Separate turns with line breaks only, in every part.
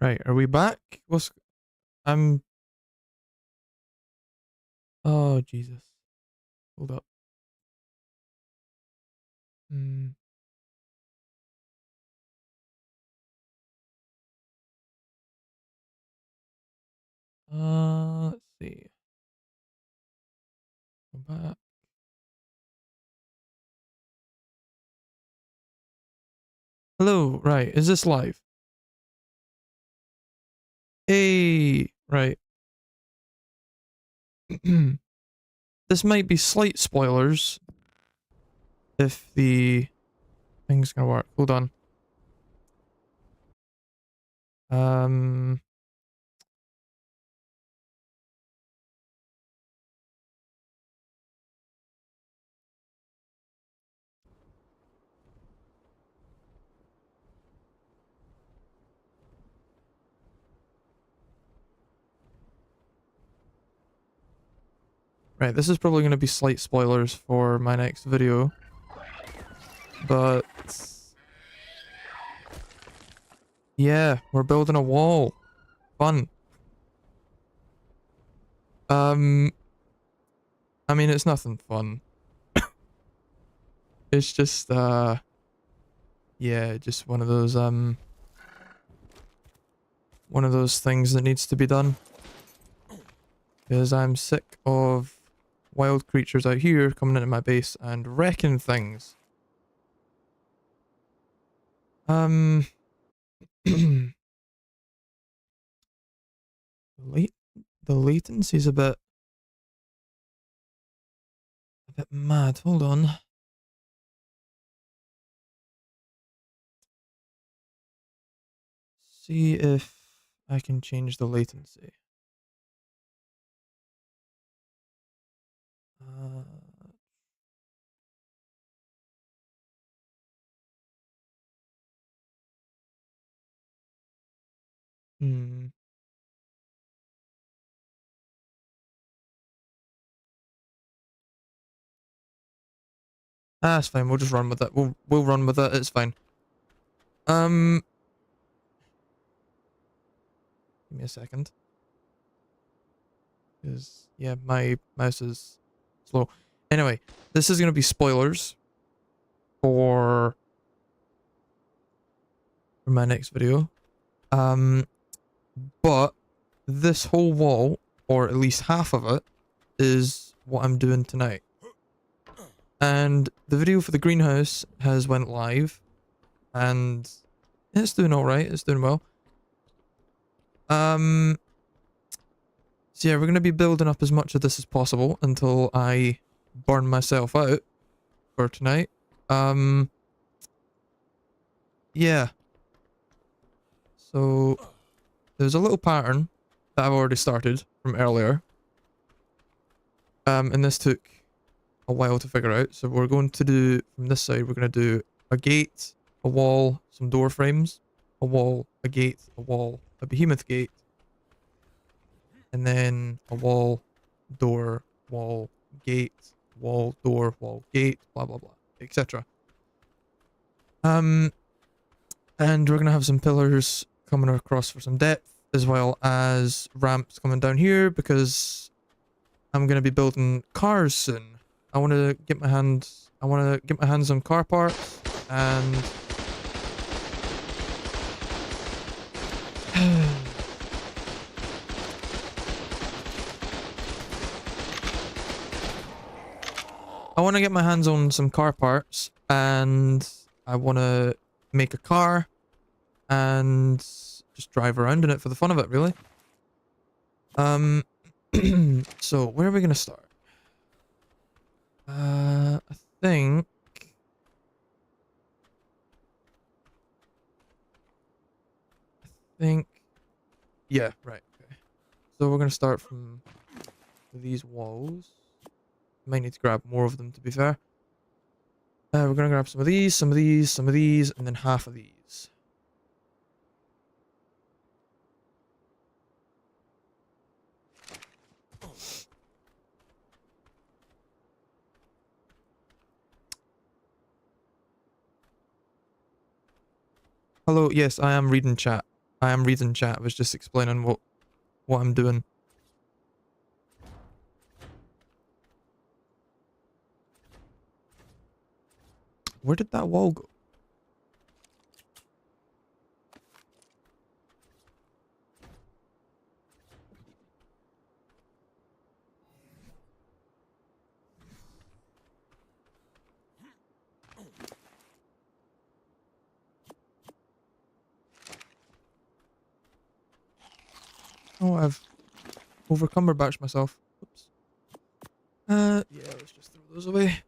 Right, are we back? I'm... Oh, Jesus. Hold up. Hmm. Let's see. Go back. Hello, right, is this live? Hey, right. This might be slight spoilers if the thing's gonna work. Hold on. Um... Right, this is probably going to be slight spoilers for my next video, but yeah, we're building a wall. Fun. Um, I mean, it's nothing fun. It's just, yeah, just one of those things that needs to be done. Because I'm sick of wild creatures out here coming into my base and wrecking things. The latency's a bit mad. Hold on. See if I can change the latency. Uh, hmm. Ah, it's fine. We'll just run with it. We'll run with it. It's fine. Give me a second. Because yeah, my mouse is slow. Anyway, this is gonna be spoilers for my next video. But this whole wall, or at least half of it, is what I'm doing tonight. And the video for the greenhouse has went live, and it's doing alright, it's doing well. So yeah, we're going to be building up as much of this as possible until I burn myself out for tonight. Yeah. So there's a little pattern that I've already started from earlier. And this took a while to figure out. So we're going to do, from this side, we're going to do a gate, a wall, some door frames, a wall, a gate, a wall, a behemoth gate, and then a wall, door, wall, gate, wall, door, wall, gate, blah, blah, blah, etc. And we're going to have some pillars coming across for some depth, as well as ramps coming down here, because I'm going to be building cars soon. I want to get my hands on car parts, and I want to get my hands on some car parts, and I want to make a car and just drive around in it for the fun of it, really. So where are we going to start? I think, yeah, right, okay. So we're going to start from these walls. Might need to grab more of them, to be fair. We're going to grab some of these, some of these, some of these, and then half of these. Hello, yes, I am reading chat. I am reading chat. I was just explaining what I'm doing. Where did that wall go? Oh, I've overcumberbatched myself. Oops. Yeah, let's just throw those away.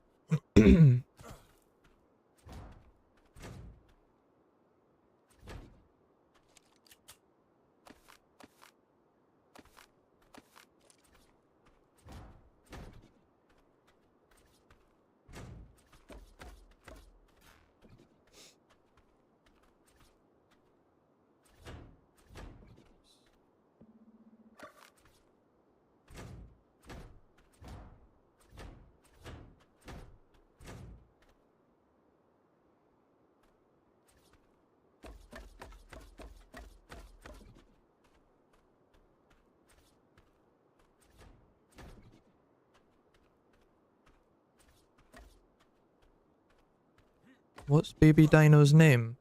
What's baby dino's name?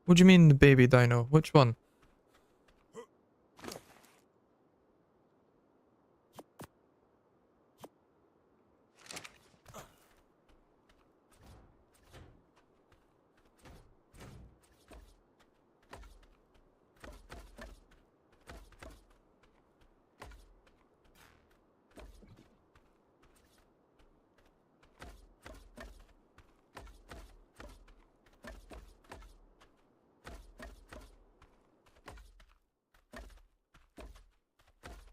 What do you mean the baby dino? Which one?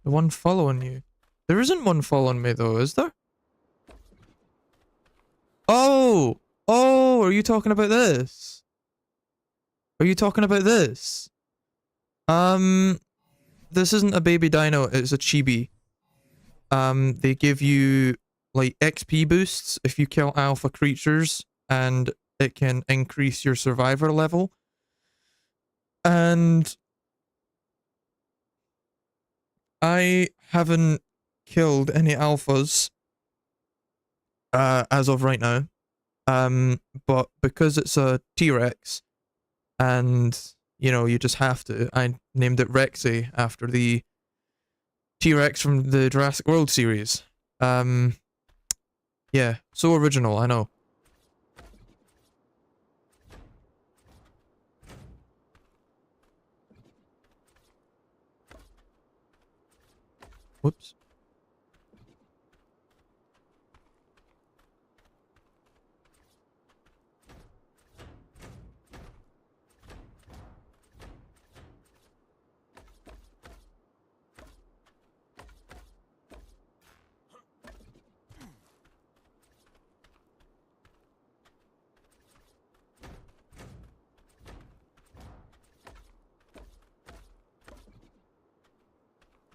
The one following you. There isn't one following me though, is there? Oh! Oh, are you talking about this? Are you talking about this? This isn't a baby dino, it's a chibi. They give you like XP boosts if you kill alpha creatures, and it can increase your survivor level. And I haven't killed any alphas as of right now. But because it's a T-Rex, and you know, you just have to, I named it Rexy after the T-Rex from the Jurassic World series. Yeah, so original, I know. Whoops.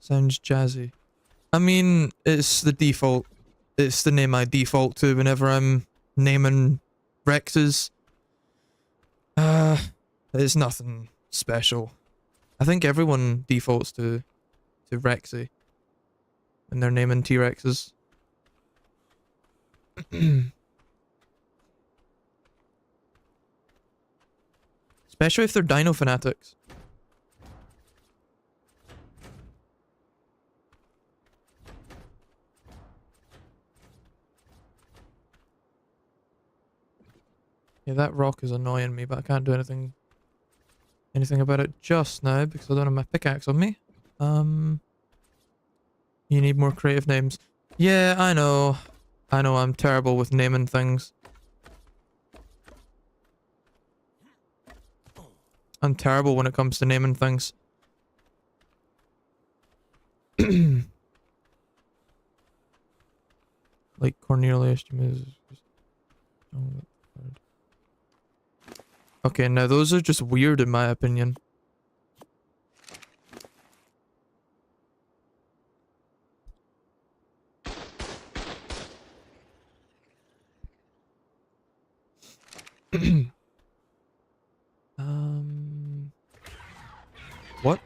Sounds jazzy. I mean, it's the default. It's the name I default to whenever I'm naming Rexes. It's nothing special. I think everyone defaults to Rexy when they're naming T-Rexes. Especially if they're dino fanatics. Yeah, that rock is annoying me, but I can't do anything about it just now because I don't have my pickaxe on me. You need more creative names. Yeah, I know. I know I'm terrible with naming things. I'm terrible when it comes to naming things. Like Cornelius. Okay, now those are just weird in my opinion. What?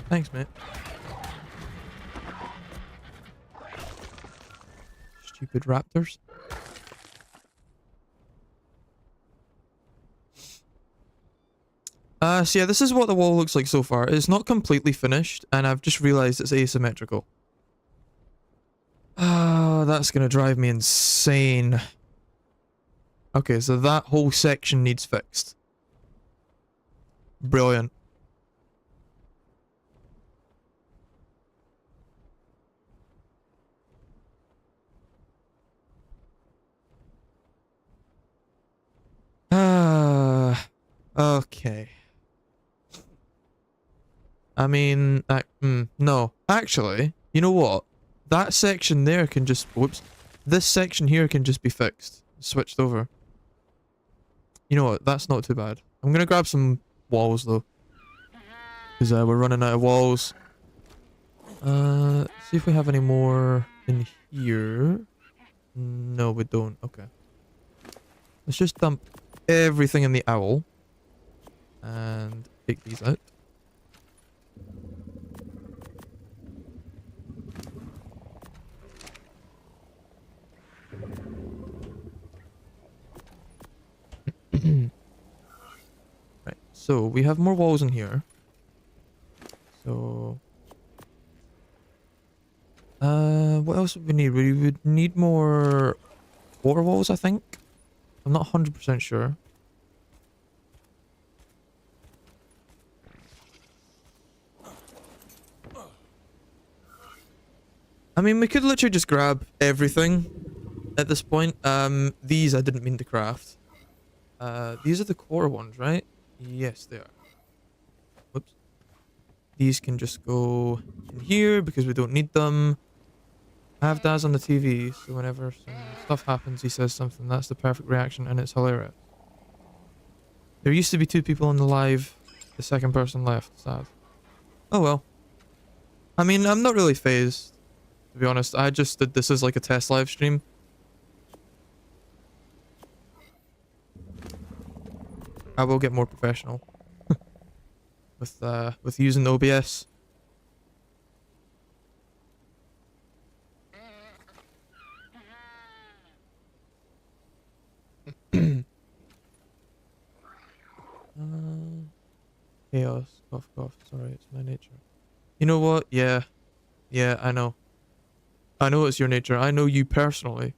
Thanks, mate. Stupid raptors. So yeah, this is what the wall looks like so far. It's not completely finished, and I've just realized it's asymmetrical. Ah, that's gonna drive me insane. Okay, so that whole section needs fixed. Brilliant. Okay. I mean, no. Actually, you know what? That section there can just... Whoops. This section here can just be fixed. Switched over. You know what? That's not too bad. I'm gonna grab some walls, though. Because we're running out of walls. See if we have any more in here. No, we don't. Okay. Let's just dump everything in the owl. And take these out. Right, so we have more walls in here. So... what else would we need? We would need more water walls, I think. I'm not 100% sure. I mean, we could literally just grab everything at this point. These I didn't mean to craft. These are the core ones, right? Yes, they are. Whoops. These can just go in here because we don't need them. I have Daz on the TV, so whenever some stuff happens, he says something. That's the perfect reaction, and it's hilarious. There used to be 2 people on the live. The second person left. Sad. Oh well. I mean, I'm not really phased, to be honest. I just did this as like a test live stream. I will get more professional with using OBS. Chaos. Cough, cough. Sorry, it's my nature. You know what? Yeah. Yeah, I know. I know it's your nature. I know you personally.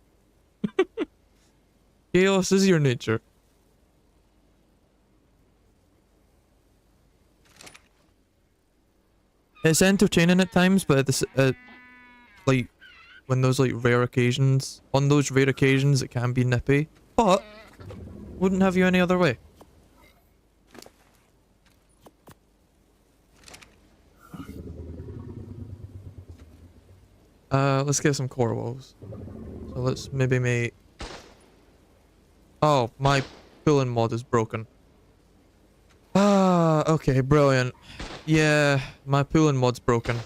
Chaos is your nature. It's entertaining at times, but at the like when those like rare occasions, on those rare occasions, it can be nippy. But wouldn't have you any other way. Let's get some core walls. So let's maybe make... Oh, my pulling mod is broken. Ah, okay, brilliant. Yeah, my pulling mod's broken.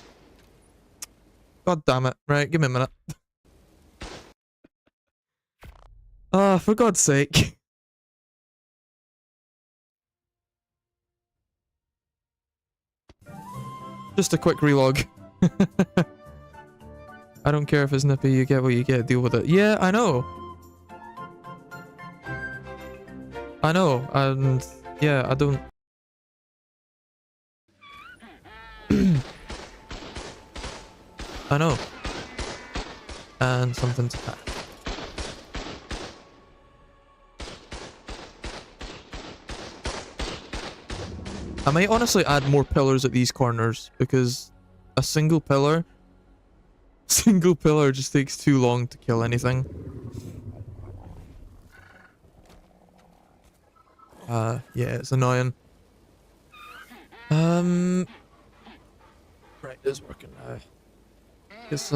God damn it. Right, give me a minute. Ah, for God's sake. Just a quick relog. I don't care if it's nippy, you get what you get, deal with it. Yeah, I know. I know, and yeah, I don't... I know. And something to pack. I might honestly add more pillars at these corners, because a single pillar just takes too long to kill anything. Yeah, it's annoying. Right, it's working now. Guess,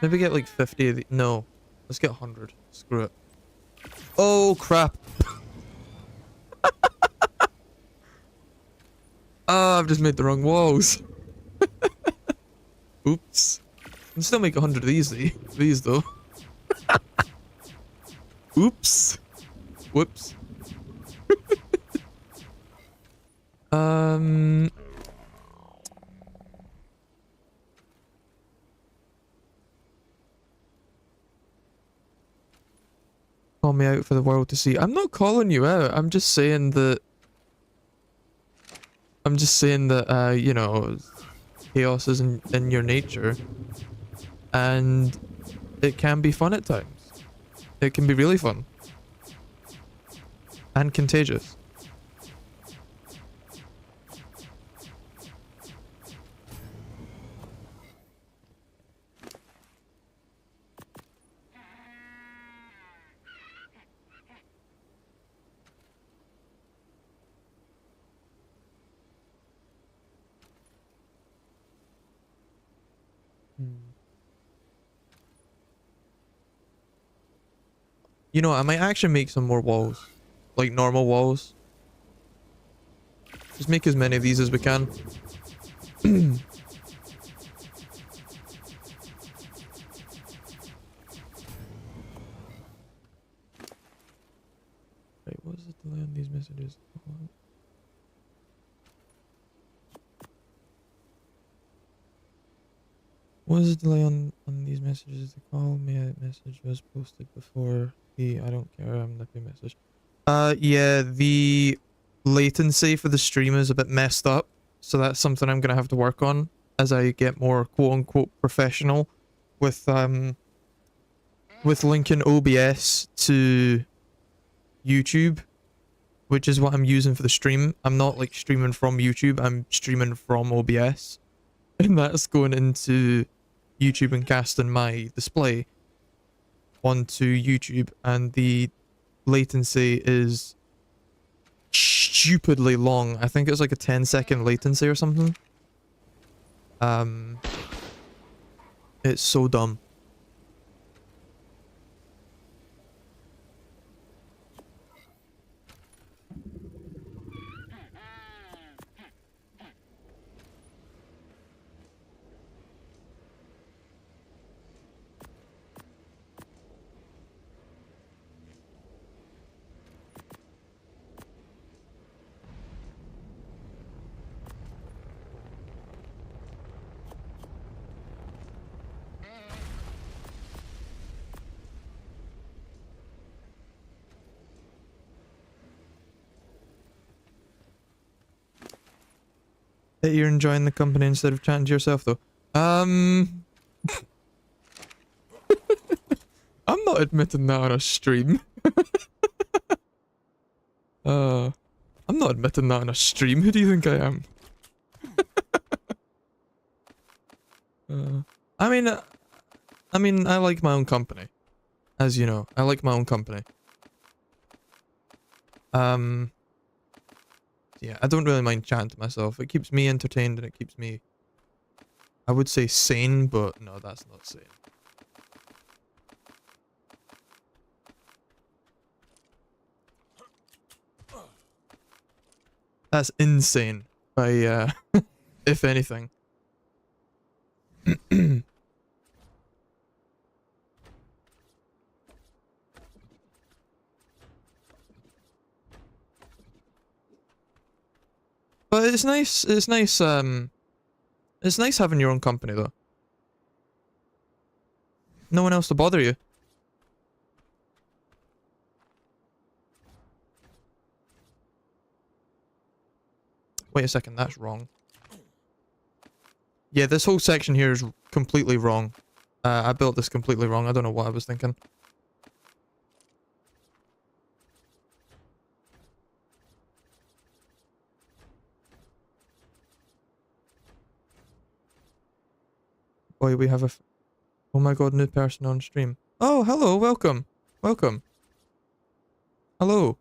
maybe get like 50 of the... No, let's get 100. Screw it. Oh, crap. Ah, I've just made the wrong walls. Oops. I can still make 100 of these though. Oops. Whoops. Um. Call me out for the world to see. I'm not calling you out. I'm just saying that. You know, chaos is in your nature, and it can be fun at times. It can be really fun and contagious. You know, I might actually make some more walls. Like normal walls. Just make as many of these as we can. Right, what is the delay on these messages? What is the delay on these messages? The call me out message was posted before the I don't care, I'm nippy message. Yeah, the latency for the stream is a bit messed up, so that's something I'm gonna have to work on as I get more quote-unquote professional with linking OBS to YouTube, which is what I'm using for the stream. I'm not like streaming from YouTube, I'm streaming from OBS, and that's going into YouTube and casting my display onto YouTube, and the latency is stupidly long. I think it's like a 10-second latency or something. It's so dumb. That you're enjoying the company instead of chatting to yourself, though. I'm not admitting that on a stream. I'm not admitting that on a stream. Who do you think I am? I mean, I like my own company. As you know, I like my own company. Yeah, I don't really mind chatting to myself. It keeps me entertained and it keeps me, I would say sane, but no, that's not sane. That's insane by, if anything. But it's nice having your own company, though. No one else to bother you. Wait a second, that's wrong. Yeah, this whole section here is completely wrong. I built this completely wrong. I don't know what I was thinking. Boy, we have a... Oh my god, new person on stream. Oh, hello, welcome. Welcome. Hello.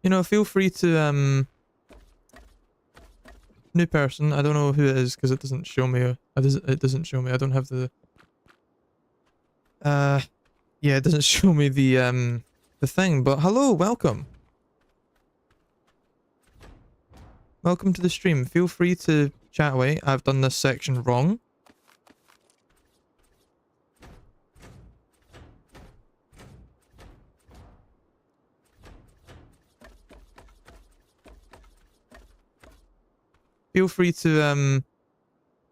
You know, feel free to, new person. I don't know who it is because it doesn't show me. It doesn't show me. I don't have the. Yeah, it doesn't show me the thing. But hello, welcome, Welcome to the stream. Feel free to chat away. I've done this section wrong. Feel free to,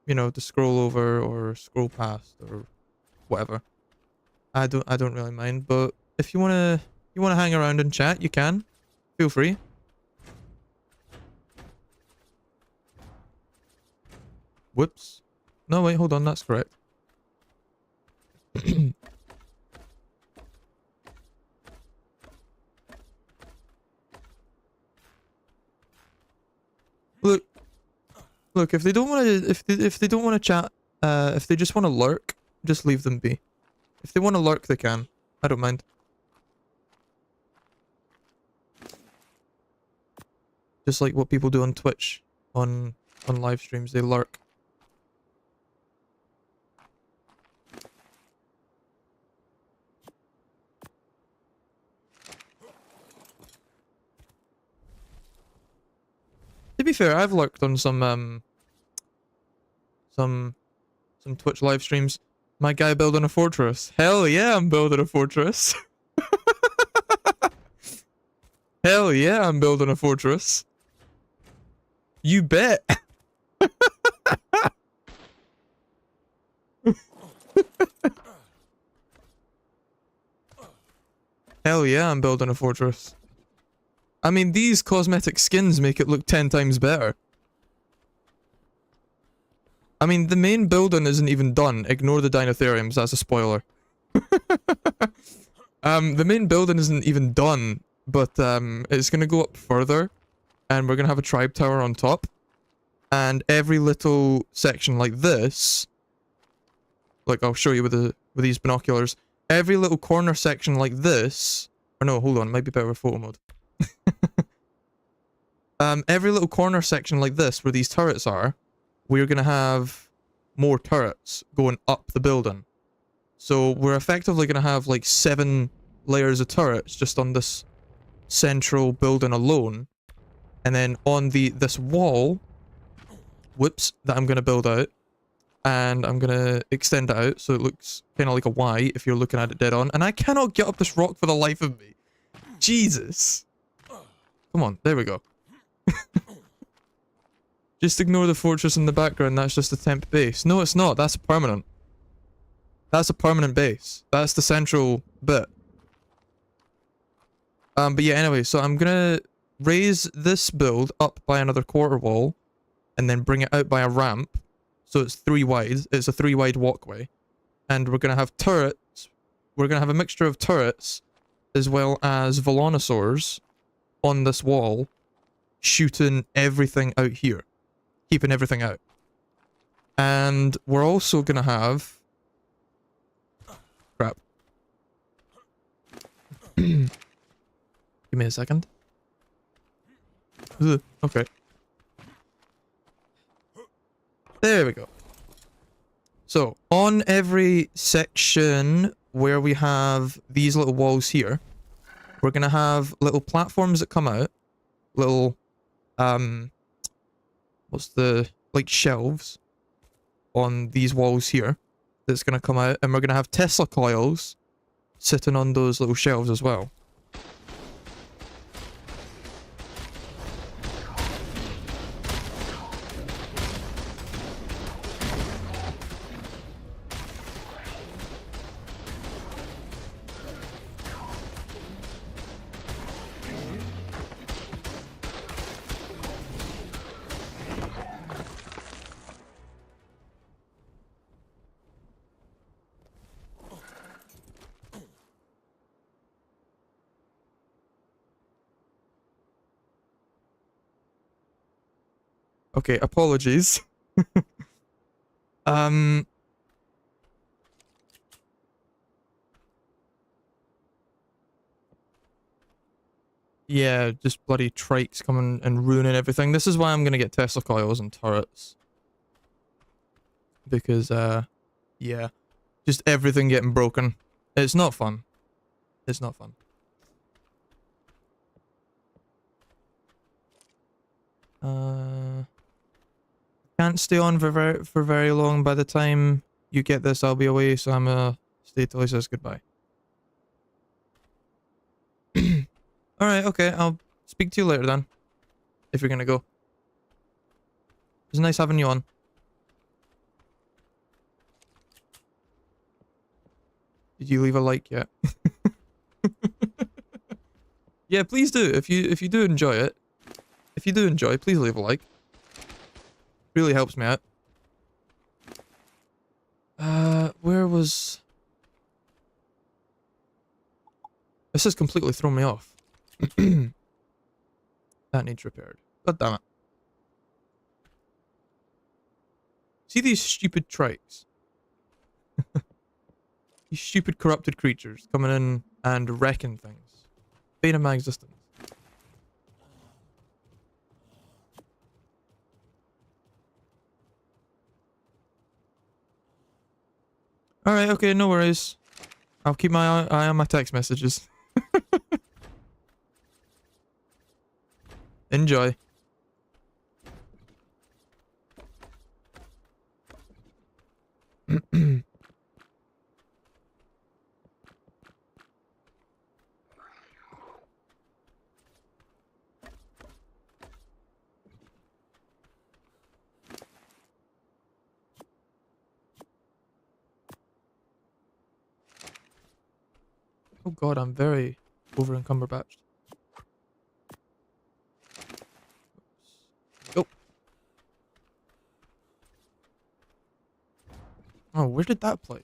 you know, to scroll over or scroll past or whatever. I don't really mind, but if you wanna hang around and chat, you can. Feel free. Whoops. No, wait, hold on, that's correct. Look, if they don't want to, if they don't want to chat, if they just want to lurk, just leave them be. If they want to lurk, they can. I don't mind. Just like what people do on Twitch, on live streams, they lurk. To be fair, I've lurked on some Twitch live streams. My guy building a fortress. Hell yeah, I'm building a fortress. Hell yeah, I'm building a fortress. You bet. Hell yeah, I'm building a fortress. I mean, these cosmetic skins make it look 10 times better. I mean, the main building isn't even done. Ignore the dinotheriums, that's a spoiler. The main building isn't even done, but it's gonna go up further, and we're gonna have a tribe tower on top. And every little section like this, like I'll show you with these binoculars, every little corner section like this, or no, hold on, it might be better with photo mode. Every little corner section like this, where these turrets are, we're gonna have more turrets going up the building. So we're effectively gonna have like 7 layers of turrets just on this central building alone. And then on this wall, whoops, that I'm gonna build out, and I'm gonna extend it out so it looks kind of like a Y if you're looking at it dead on. And I cannot get up this rock for the life of me. Jesus. Come on, there we go. Just ignore the fortress in the background, that's just a temp base. No, it's not, that's permanent. That's a permanent base. That's the central bit. But yeah, anyway, so I'm gonna raise this build up by another quarter wall, and then bring it out by a ramp, so it's 3 wide. It's a 3 wide walkway. And we're gonna have turrets. We're gonna have a mixture of turrets, as well as Volanosaurs on this wall, shooting everything out here. Keeping everything out. And we're also gonna have... Crap. Give me a second. Ugh, okay. There we go. So, on every section where we have these little walls here, we're gonna have little platforms that come out. Little, what's the, like, shelves on these walls here that's gonna come out, and we're gonna have Tesla coils sitting on those little shelves as well. Okay, apologies. Yeah, just bloody trikes coming and ruining everything. This is why I'm gonna get Tesla coils and turrets. Because, yeah. Just everything getting broken. It's not fun. It's not fun. Can't stay on for very long. By the time you get this, I'll be away, so I'm gonna stay till he says goodbye. Alright, okay, I'll speak to you later then. If you're gonna go. It's nice having you on. Did you leave a like yet? Yeah, please do. If you do enjoy it. If you do enjoy, please leave a like. Really helps me out. Where was... This has completely thrown me off. That needs repaired. God damn it. See these stupid trikes? These stupid corrupted creatures coming in and wrecking things. Bane of my existence. Alright, okay, no worries. I'll keep my eye on my text messages. Enjoy. Oh god, I'm very over encumberbatched. Oh. Oh, where did that play?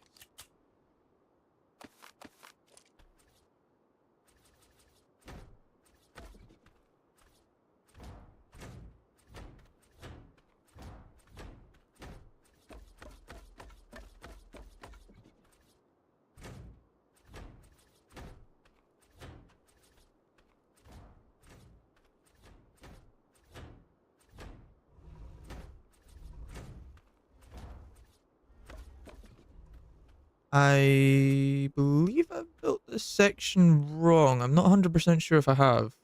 I believe I built this section wrong. I'm not 100% sure if I have.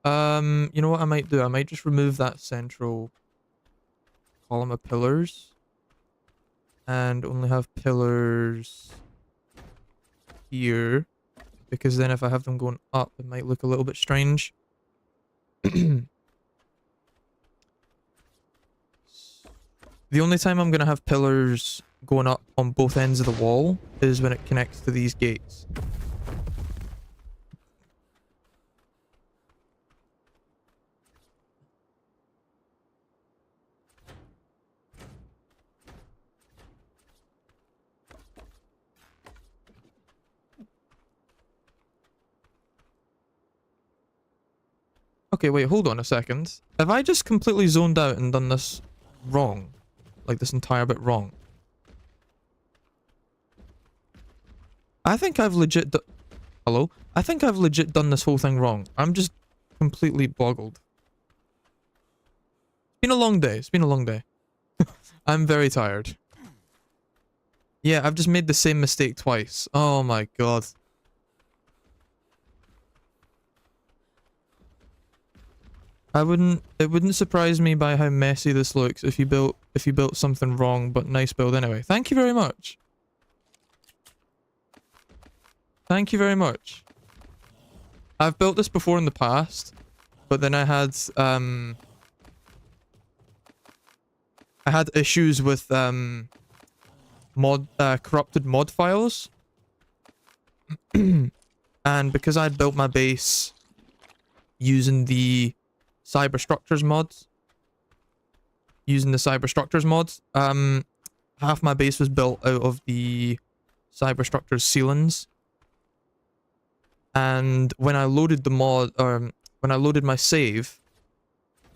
You know what I might do? I might just remove that central column of pillars and only have pillars here, because then if I have them going up, it might look a little bit strange. The only time I'm going to have pillars going up on both ends of the wall is when it connects to these gates. Okay, wait, hold on a second. Have I just completely zoned out and done this wrong? Like this entire bit wrong? I think I've legit Hello? I think I've legit done this whole thing wrong. I'm just completely boggled. It's been a long day. It's been a long day. I'm very tired. Yeah, I've just made the same mistake twice. Oh my god. It wouldn't surprise me by how messy this looks if you built something wrong, but nice build anyway. Thank you very much. Thank you very much. I've built this before in the past, but then I had issues with corrupted mod files. And because I'd built my base using the cyberstructures mods, half my base was built out of the cyberstructures ceilings. And when I loaded the mod, when I loaded my save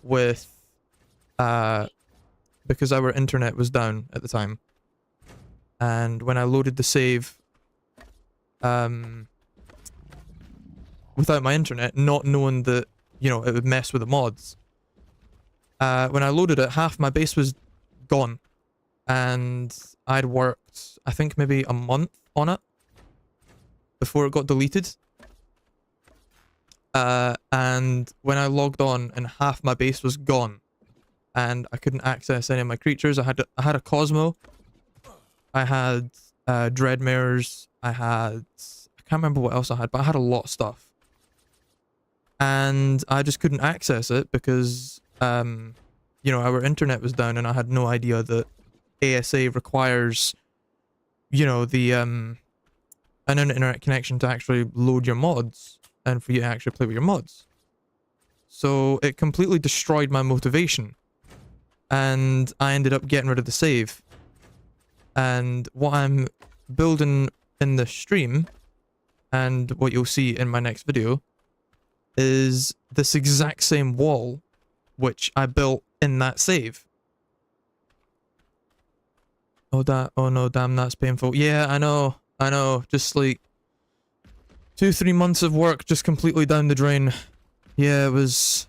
with, because our internet was down at the time, and when I loaded the save, without my internet, not knowing that, you know, it would mess with the mods, when I loaded it, half my base was gone, and I'd worked, I think maybe a month on it before it got deleted. And when I logged on, and half my base was gone, and I couldn't access any of my creatures. I had a Cosmo. I had Dreadmares. I can't remember what else I had, but I had a lot of stuff. And I just couldn't access it because, you know, our internet was down, and I had no idea that ASA requires, you know, the an internet connection to actually load your mods and for you to actually play with your mods. So it completely destroyed my motivation, and I ended up getting rid of the save. And what I'm building in the stream, and what you'll see in my next video, is this exact same wall which I built in that save. Oh no, damn, that's painful. Yeah, I know, just like 2-3 months of work just completely down the drain. Yeah, it was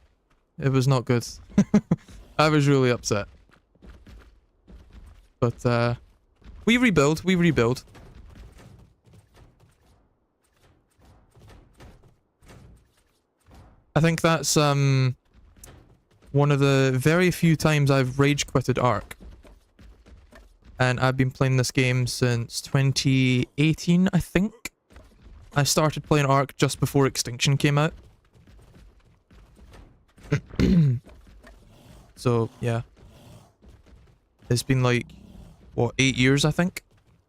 not good. I was really upset. But we rebuild. I think that's one of the very few times I've rage quitted Ark. And I've been playing this game since 2018, I think. I started playing Ark just before Extinction came out. So, yeah. It's been like, what, 8 years, I think?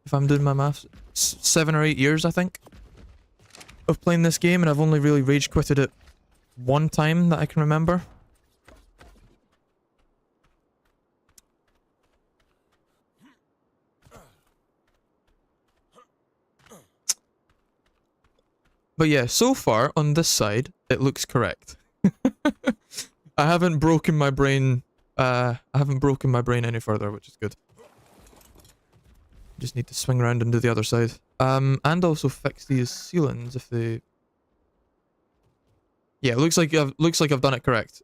If I'm doing my maths. 7 or 8 years, I think, of playing this game, and I've only really rage quitted it one time that I can remember. But yeah, so far, on this side, it looks correct. I haven't broken my brain, any further, which is good. Just need to swing around and do the other side. And also fix these ceilings if they... Yeah, looks like I've done it correct.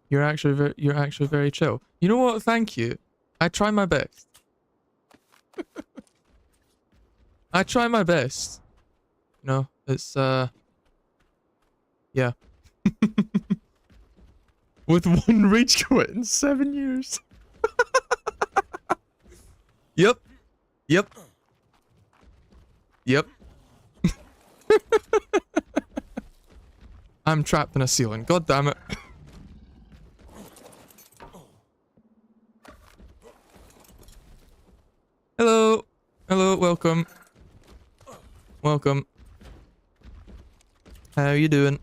You're actually very chill. You know what? Thank you. I try my best. I try my best. You know, it's yeah. With one rage quit in 7 years. Yep. Yep. Yep. I'm trapped in a ceiling. God damn it. Hello. Hello, welcome. Welcome. How you doing?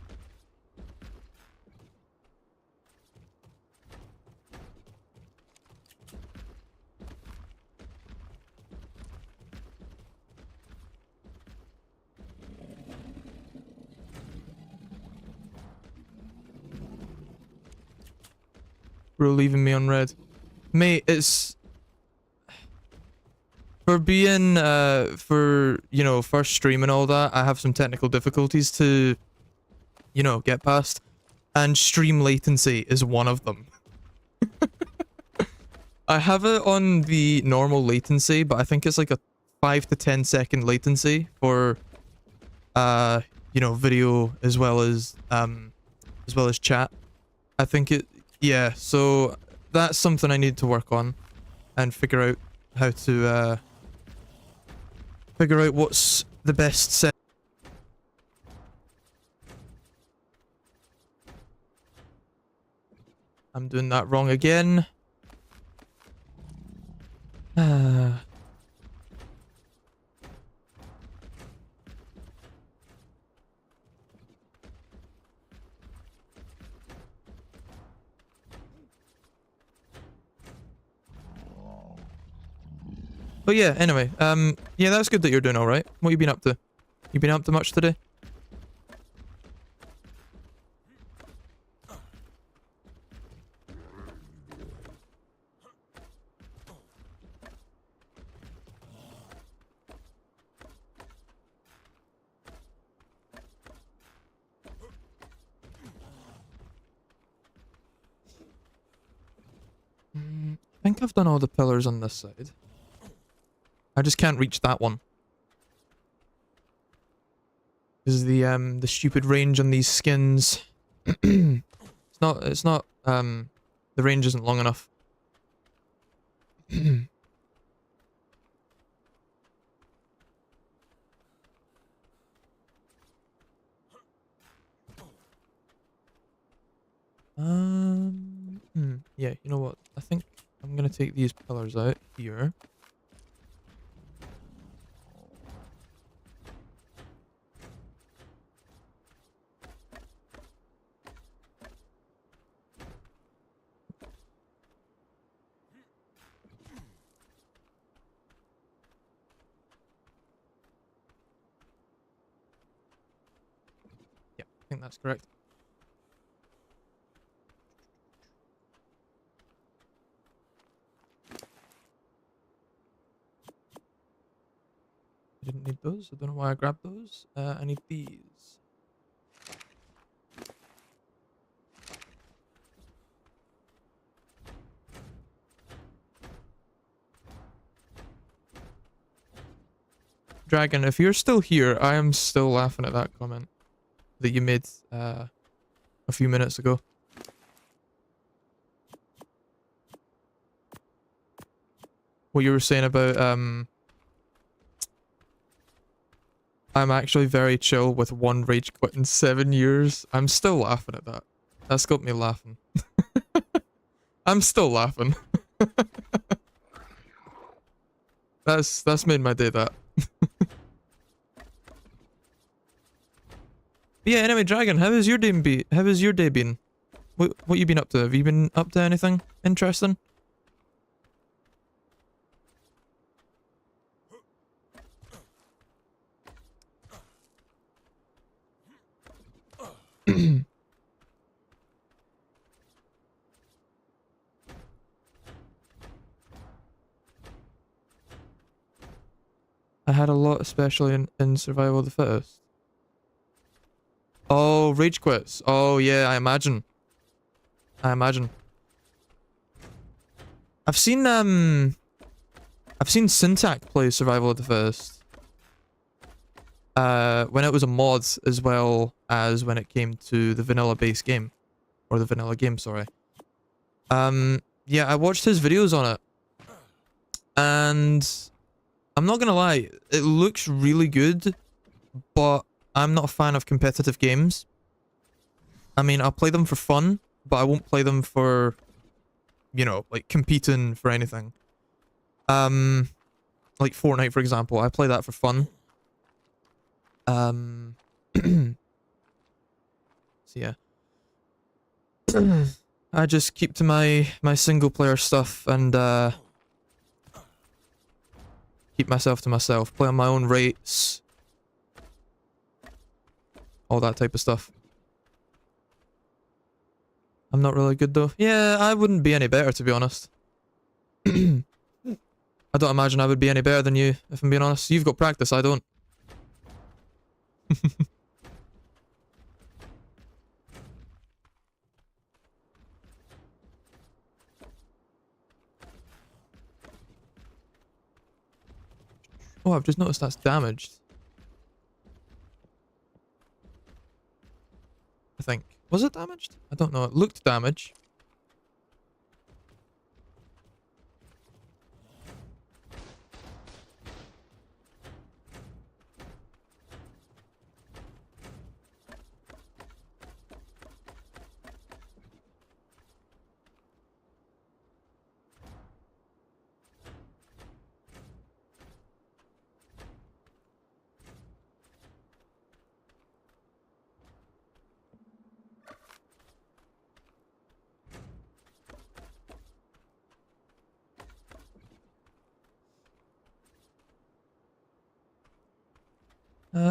Bro, leaving me on red. Mate, it's... For being, for, you know, first stream and all that, I have some technical difficulties to, you know, get past. And stream latency is one of them. I have it on the normal latency, but I think it's like a 5 to 10 second latency for, you know, video as well as chat. I think it, yeah, so that's something I need to work on and figure out how to, figure out what's the best set. I'm doing that wrong again. But yeah, anyway, yeah, that's good that you're doing alright. What you been up to? You been up to much today? I've done all the pillars on this side. I just can't reach that one. This is the stupid range on these skins. it's not the range isn't long enough. Yeah, you know what? I think I'm gonna take these pillars out here. Yeah, I think that's correct. I didn't need those. I don't know why I grabbed those. I need these. Dragon, if you're still here, I am still laughing at that comment that you made a few minutes ago. What you were saying about I'm actually very chill with one rage quit in 7 years. I'm still laughing at that. That's got me laughing. I'm still laughing. That's made my day, that. But yeah, anyway, Dragon, how has your day been? What you been up to? Have you been up to anything interesting? I had a lot, especially in Survival of the Fittest. Oh, rage quits. Oh yeah, I imagine. I've seen Syntac play Survival of the Fittest. When it was a mod as well as when it came to the vanilla base game. Or the vanilla game, sorry. Yeah, I watched his videos on it. And I'm not gonna lie, it looks really good, but I'm not a fan of competitive games. I mean, I'll play them for fun, but I won't play them for, you know, like competing for anything. Like Fortnite, for example, I play that for fun. So yeah. I just keep to my single player stuff and keep myself to myself, play on my own rates, all that type of stuff. I'm not really good though. Yeah, I wouldn't be any better, to be honest. I don't imagine I would be any better than you, if I'm being honest. You've got practice, I don't. Oh, I've just noticed that's damaged. I think. Was it damaged? I don't know. It looked damaged.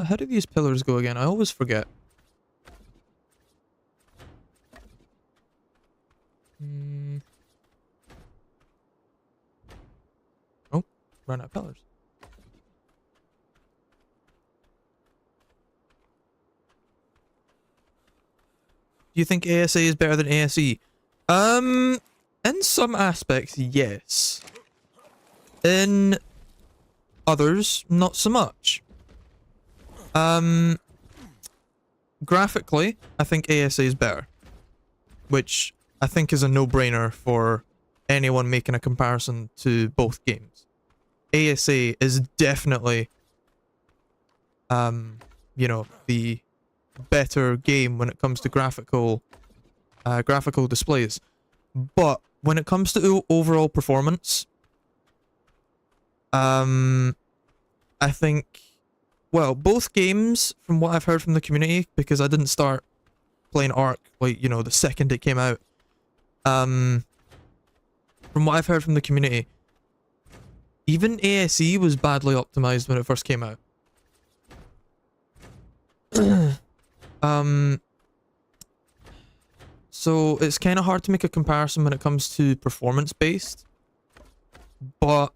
How do these pillars go again? I always forget. Oh, ran out of pillars. Do you think ASA is better than ASE? In some aspects, yes. In others, not so much. Graphically, I think ASA is better, which I think is a no-brainer for anyone making a comparison to both games. ASA is definitely, you know, the better game when it comes to graphical displays. But when it comes to overall performance, I think, well, both games, from what I've heard from the community, because I didn't start playing Ark, like, you know, the second it came out. From what I've heard from the community, even ASE was badly optimized when it first came out. So it's kind of hard to make a comparison when it comes to performance-based, but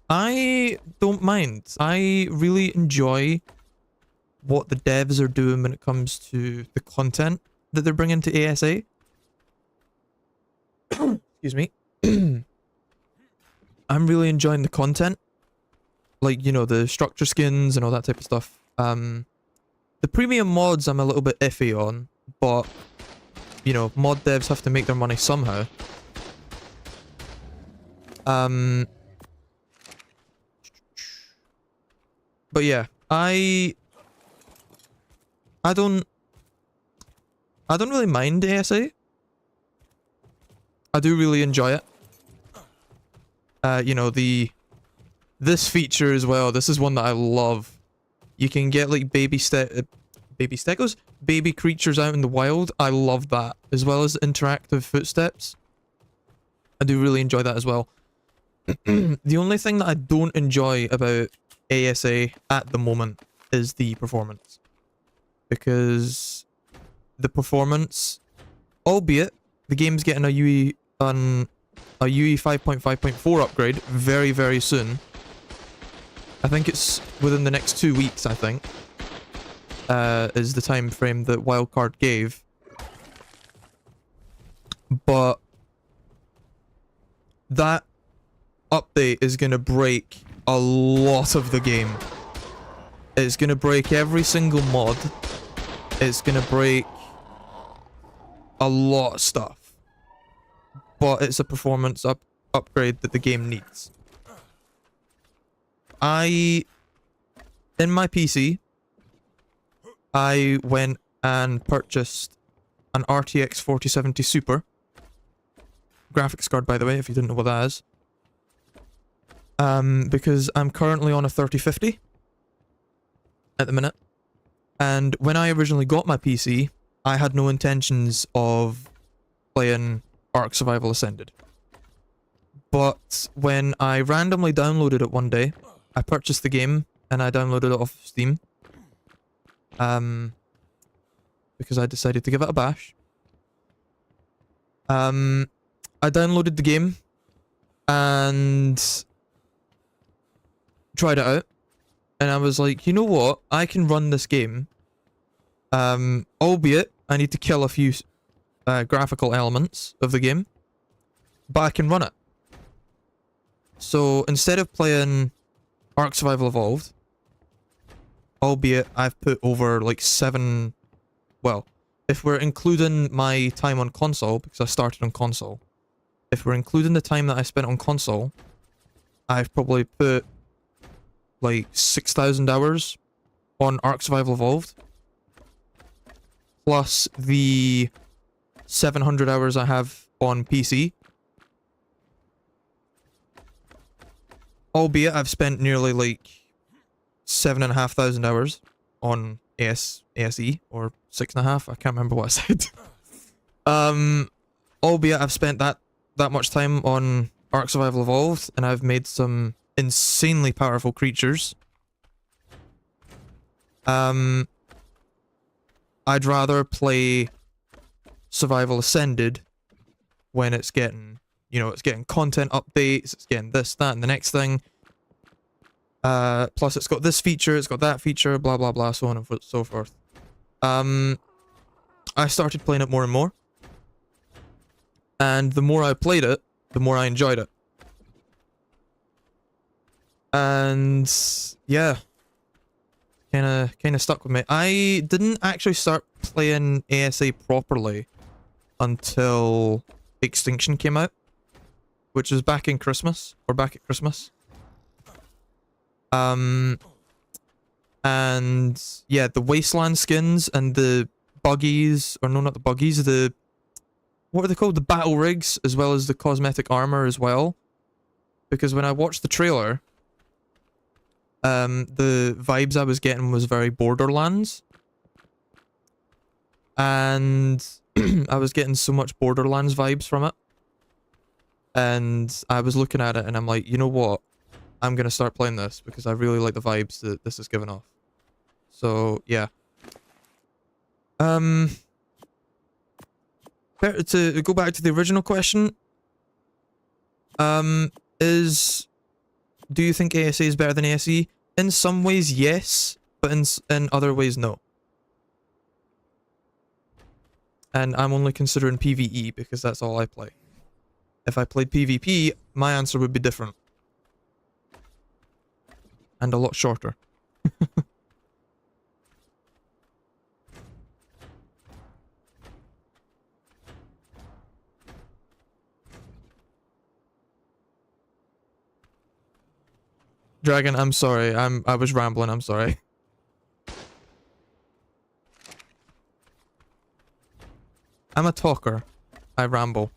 I don't mind. I really enjoy what the devs are doing when it comes to the content that they're bringing to ASA. Excuse me. I'm really enjoying the content. Like, you know, the structure skins and all that type of stuff. The premium mods I'm a little bit iffy on, but, you know, mod devs have to make their money somehow. But yeah, I don't really mind ASA. I do really enjoy it. You know, this feature as well, this is one that I love. You can get like baby stegos? Baby creatures out in the wild. I love that. As well as interactive footsteps. I do really enjoy that as well. The only thing that I don't enjoy about ASA at the moment is the performance. Because the performance, albeit the game's getting a UE 5.5.4 upgrade very, very soon. I think it's within the next 2 weeks, I think. Is the time frame that Wildcard gave. But that update is going to break a lot of the game. It's going to break every single mod. It's going to break a lot of stuff. But it's a performance upgrade that the game needs. In my PC, I went and purchased an RTX 4070 Super. Graphics card, by the way, if you didn't know what that is. Because I'm currently on a 3050 at the minute. And when I originally got my PC, I had no intentions of playing Ark Survival Ascended. But when I randomly downloaded it one day, I purchased the game and I downloaded it off Steam. Because I decided to give it a bash. I downloaded the game and tried it out. And I was like, you know what? I can run this game. Albeit, I need to kill a few graphical elements of the game. But I can run it. So, instead of playing Ark Survival Evolved, albeit I've put over like 7... Well, if we're including my time on console, because I started on console, if we're including the time that I spent on console, I've probably put like 6,000 hours on Ark Survival Evolved. Plus the 700 hours I have on PC. Albeit I've spent nearly like 7,500 hours on ASE or 6.5. I can't remember what I said. Albeit I've spent that much time on Ark Survival Evolved, and I've made some insanely powerful creatures. I'd rather play Survival Ascended when it's getting, you know, it's getting content updates, it's getting this, that, and the next thing. Plus it's got this feature, it's got that feature, blah, blah, blah, so on and so forth. I started playing it more and more. And the more I played it, the more I enjoyed it. And yeah, kind of stuck with me. I didn't actually start playing ASA properly until Extinction came out, which was back in Christmas, or back at Christmas. And yeah, the Wasteland skins and the buggies, or no, not the buggies, the, what are they called? The battle rigs, as well as the cosmetic armor as well. Because when I watched the trailer, the vibes I was getting was very Borderlands. And I was getting so much Borderlands vibes from it. And I was looking at it and I'm like, you know what? I'm going to start playing this because I really like the vibes that this is giving off. So, yeah. To go back to the original question, do you think ASA is better than ASE? In some ways, yes, but in other ways, no. And I'm only considering PvE because that's all I play. If I played PvP, my answer would be different. And a lot shorter. Dragon, I'm sorry. I was rambling, I'm sorry. I'm a talker. I ramble.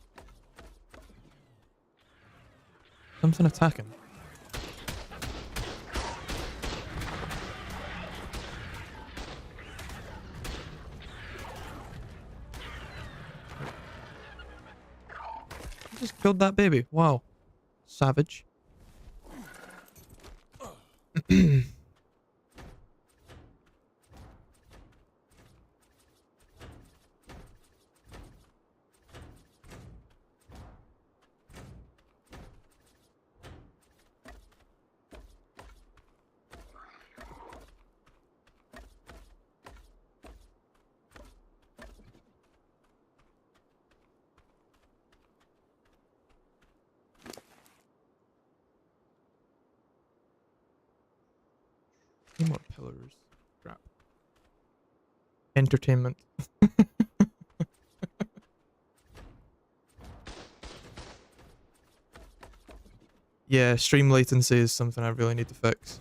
Something attacking. I just killed that baby. Wow. Savage. More pillars. Crap. Entertainment. Yeah, stream latency is something I really need to fix.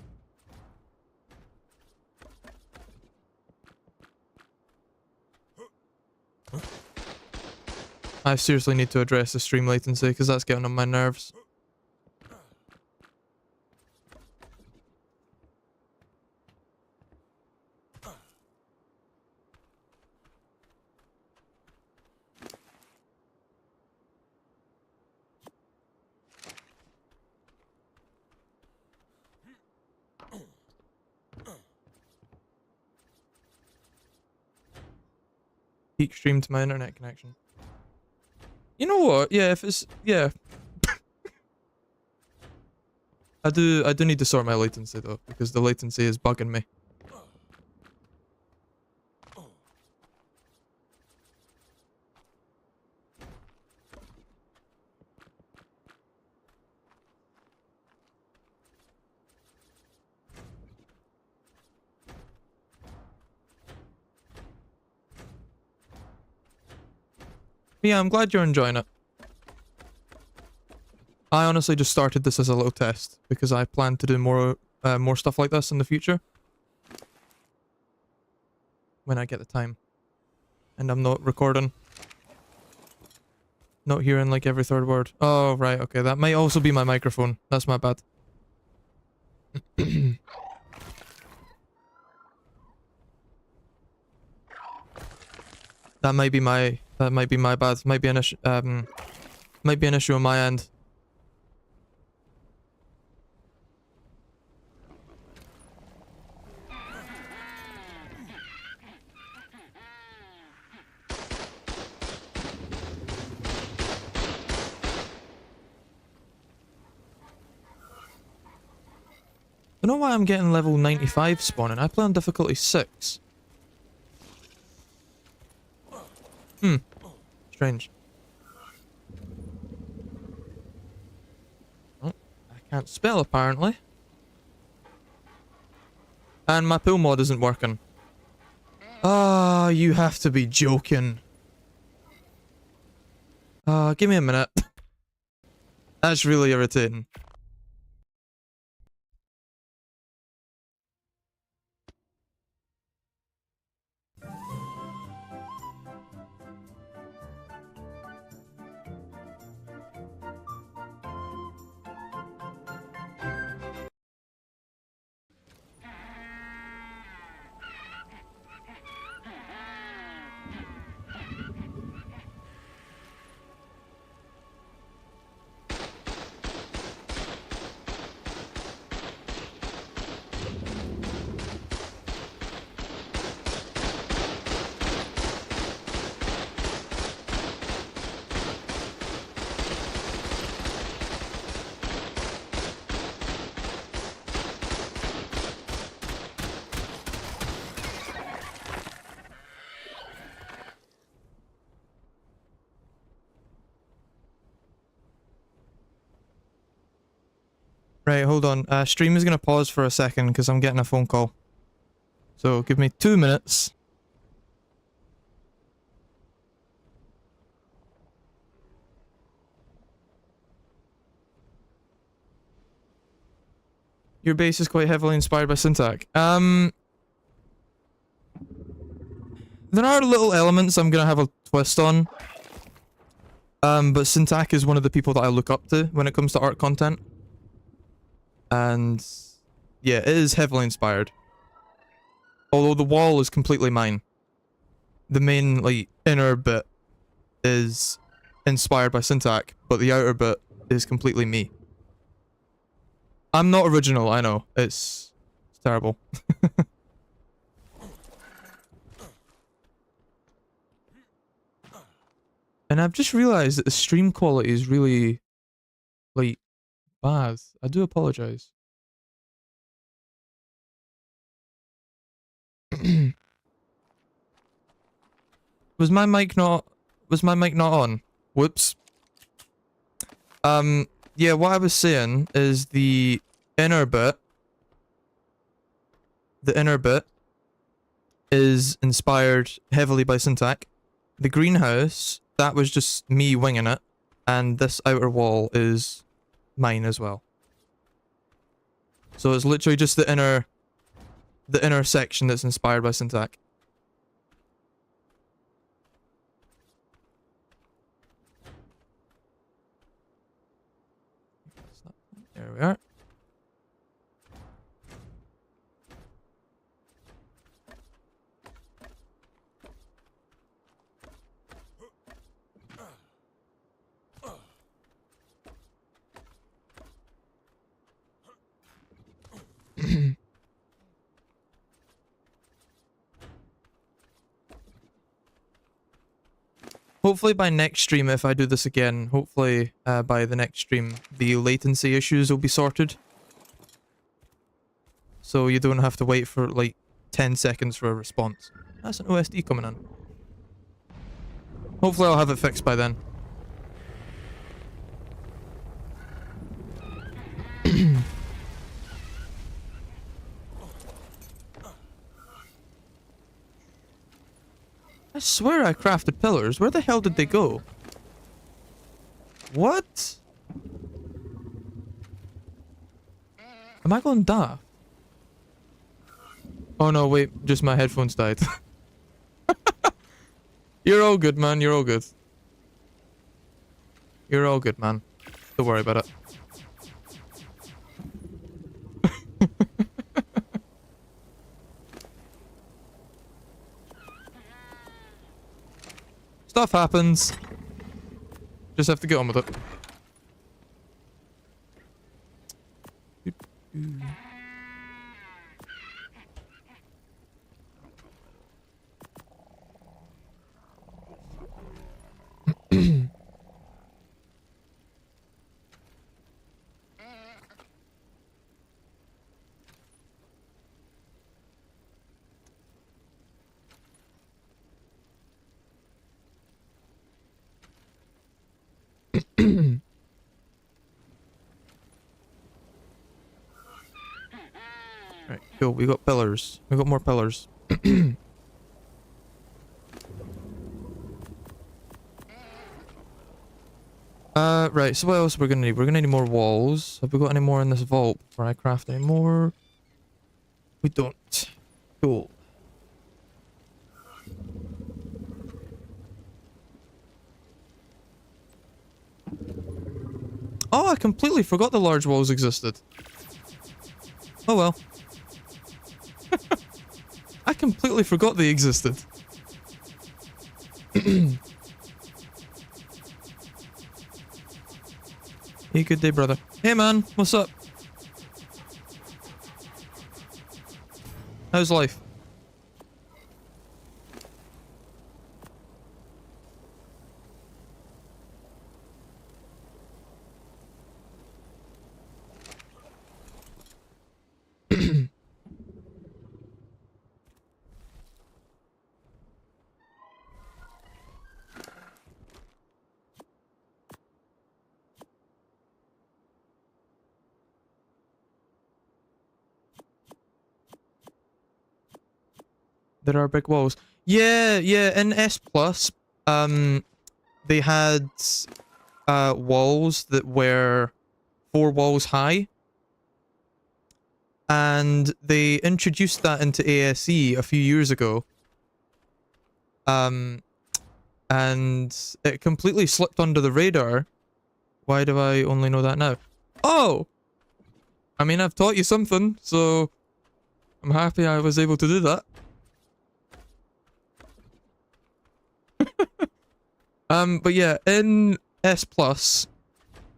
I seriously need to address the stream latency because that's getting on my nerves. Peak stream to my internet connection. You know what? Yeah, if it's, yeah. I do need to sort my latency though, because the latency is bugging me. Yeah, I'm glad you're enjoying it. I honestly just started this as a little test because I plan to do more stuff like this in the future. When I get the time. And I'm not recording. Not hearing like every third word. Oh, right, okay. That might also be my microphone. That's my bad. That might be my bad. Might be an issue on my end. I don't know why I'm getting level 95 spawning. I play on difficulty 6. Strange. Can't spell apparently. And my pool mod isn't working. Ah, you have to be joking. Give me a minute. That's really irritating. Right, hold on. Stream is gonna pause for a second because I'm getting a phone call. So give me 2 minutes. Your base is quite heavily inspired by Syntac. There are little elements I'm gonna have a twist on. But Syntac is one of the people that I look up to when it comes to art content. And yeah, it is heavily inspired. Although the wall is completely mine. The main, like, inner bit is inspired by Syntac, but the outer bit is completely me. I'm not original, I know. It's terrible. And I've just realized that the stream quality is really, like, bad. I do apologize. Was my mic not on? Whoops. Yeah, what I was saying is the inner bit is inspired heavily by Syntac. The greenhouse, that was just me winging it, and this outer wall is mine as well. So it's literally just the inner section that's inspired by Syntac. There we are. Hopefully by next stream, if I do this again, hopefully by the next stream, the latency issues will be sorted. So you don't have to wait for like 10 seconds for a response. That's an OSD coming in. Hopefully I'll have it fixed by then. I swear I crafted pillars. Where the hell did they go? What? Am I going daft? Oh no, wait, just my headphones died. You're all good, man. You're all good. You're all good, man. Don't worry about it. Stuff happens. Just have to get on with it. Cool, we got pillars. We got more pillars. Right, so what else we're gonna need? We're gonna need more walls. Have we got any more in this vault before I craft any more? We don't. Cool. Oh, I completely forgot the large walls existed. Oh well. I completely forgot they existed. Hey, good day, brother. Hey, man. What's up? How's life? There are big walls. Yeah, yeah. In S Plus, they had walls that were 4 walls high, and they introduced that into ASE a few years ago. And it completely slipped under the radar. Why do I only know that now? Oh! I mean, I've taught you something, so I'm happy I was able to do that. But yeah, in S Plus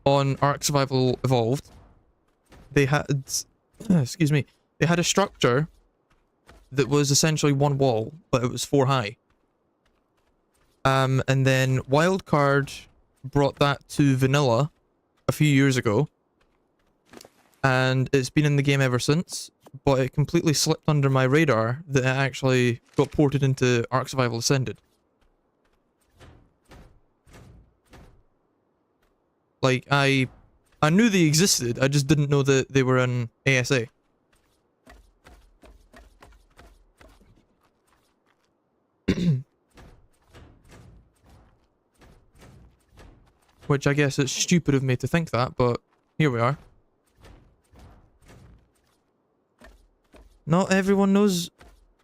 on Ark Survival Evolved, they had excuse me, they had a structure that was essentially 1 wall, but it was 4 high. And then Wildcard brought that to vanilla a few years ago, and it's been in the game ever since, but it completely slipped under my radar that it actually got ported into Ark Survival Ascended. Like, I knew they existed, I just didn't know that they were in ASA. Which I guess it's stupid of me to think that, but here we are. Not everyone knows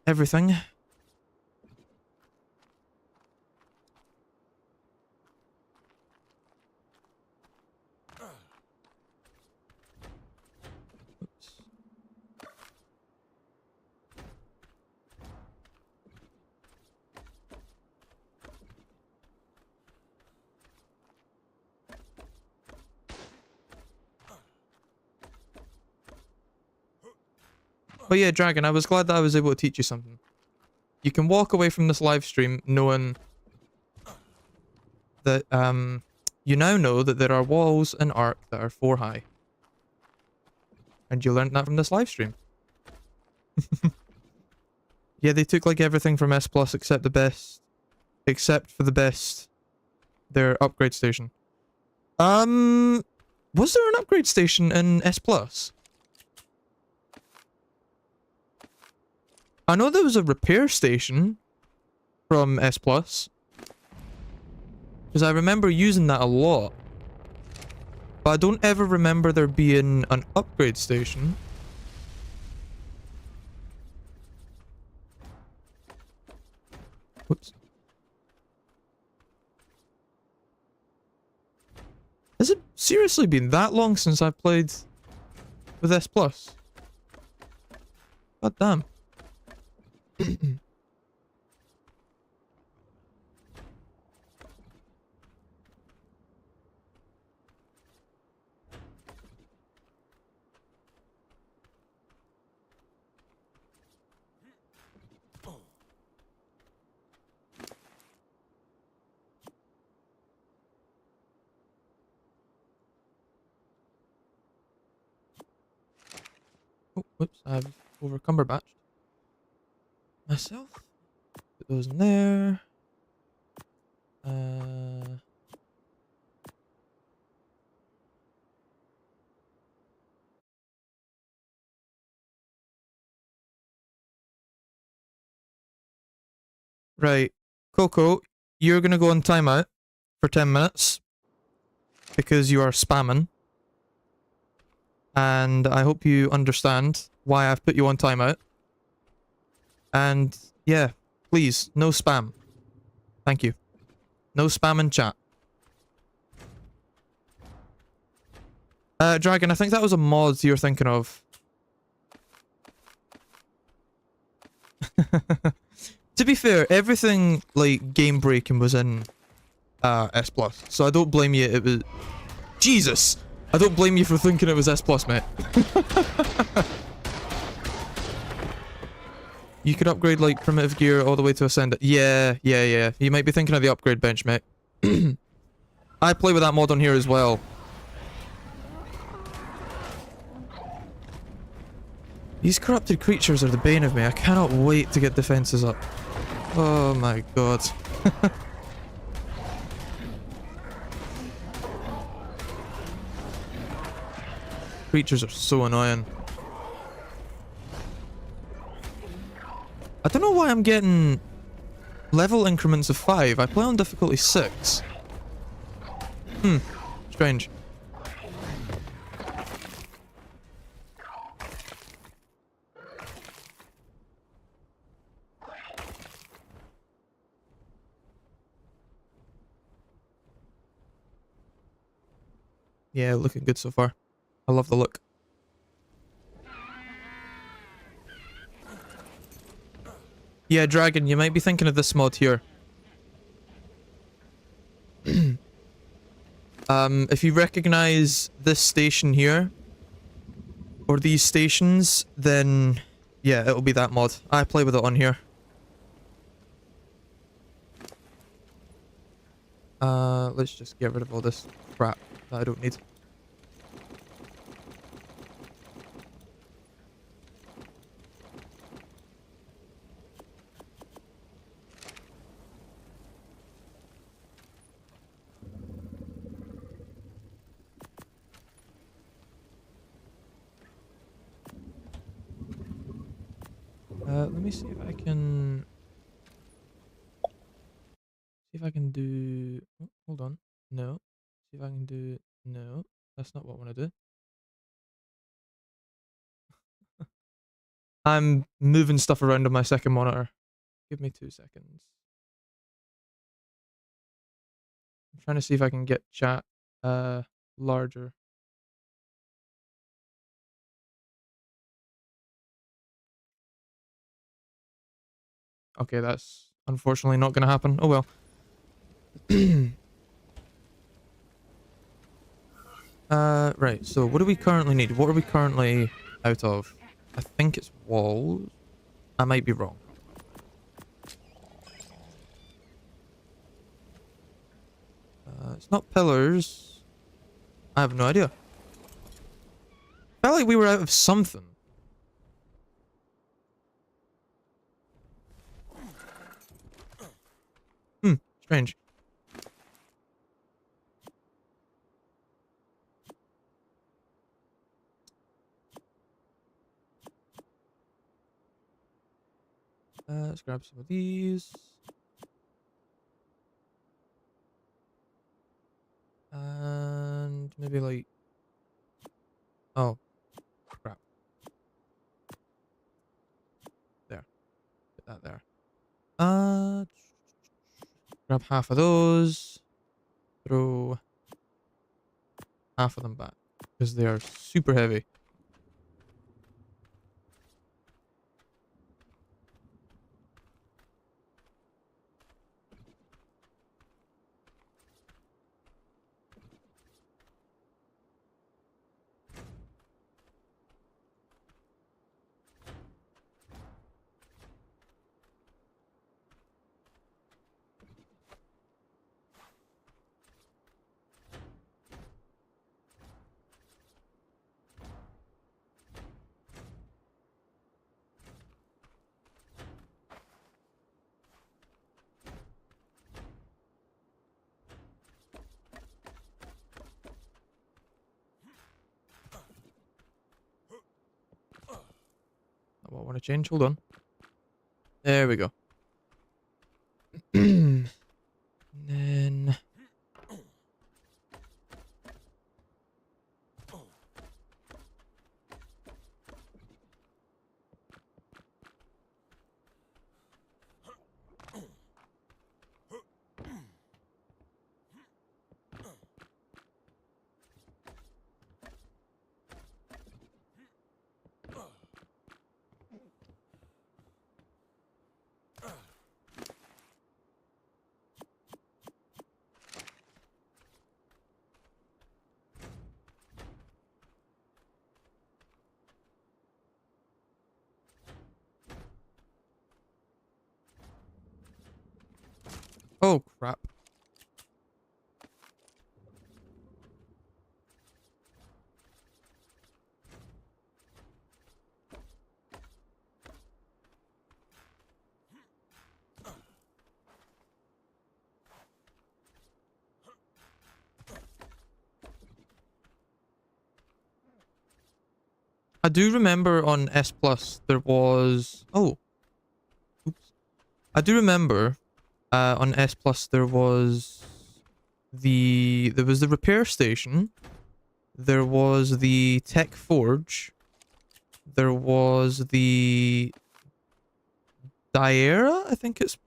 everything. But yeah, Dragon, I was glad that I was able to teach you something. You can walk away from this live stream knowing that, you now know that there are walls in Ark that are 4 high. And you learned that from this live stream. Yeah, they took like everything from S Plus except for the best, their upgrade station. Was there an upgrade station in S Plus? I know there was a repair station from S Plus, because I remember using that a lot. But I don't ever remember there being an upgrade station. Whoops. Has it seriously been that long since I played with S Plus? God damn. Oh, whoops, I've over Cumberbatched myself. Put those in there. Right. Coco, you're gonna go on timeout for 10 minutes because you are spamming. And I hope you understand why I've put you on timeout. And yeah, please, no spam. Thank you. No spam in chat. Dragon, I think that was a mod you're thinking of. To be fair, everything like game breaking was in S+. So I don't blame you. It was Jesus. I don't blame you for thinking it was S+, mate. You could upgrade like primitive gear all the way to Ascended. Yeah. You might be thinking of the upgrade bench, mate. I play with that mod on here as well. These corrupted creatures are the bane of me. I cannot wait to get defenses up. Oh my god. Creatures are so annoying. I don't know why I'm getting level increments of 5. I play on difficulty 6. Strange. Yeah, looking good so far. I love the look. Yeah, Dragon, you might be thinking of this mod here. If you recognize this station here, or these stations, then yeah, it'll be that mod. I play with it on here. Let's just get rid of all this crap that I don't need. Let me see if I can... See if I can do... Oh, hold on. No. See if I can do... No. That's not what I want to do. I'm moving stuff around on my second monitor. Give me 2 seconds. I'm trying to see if I can get chat larger. Okay, that's unfortunately not going to happen. Oh well. Right, so what do we currently need? What are we currently out of? I think it's walls. I might be wrong. It's not pillars. I have no idea. I felt like we were out of something. Strange. Let's grab some of these. And maybe like... Oh. Crap. There. Put that there. Grab half of those. Throw half of them back. Because they are super heavy. I want to change. Hold on. There we go. And then... Oh, crap. I do remember on S Plus there was... Oh. Oops. I do remember on S Plus there was the repair station. There was the tech forge. There was the Diera, I think it's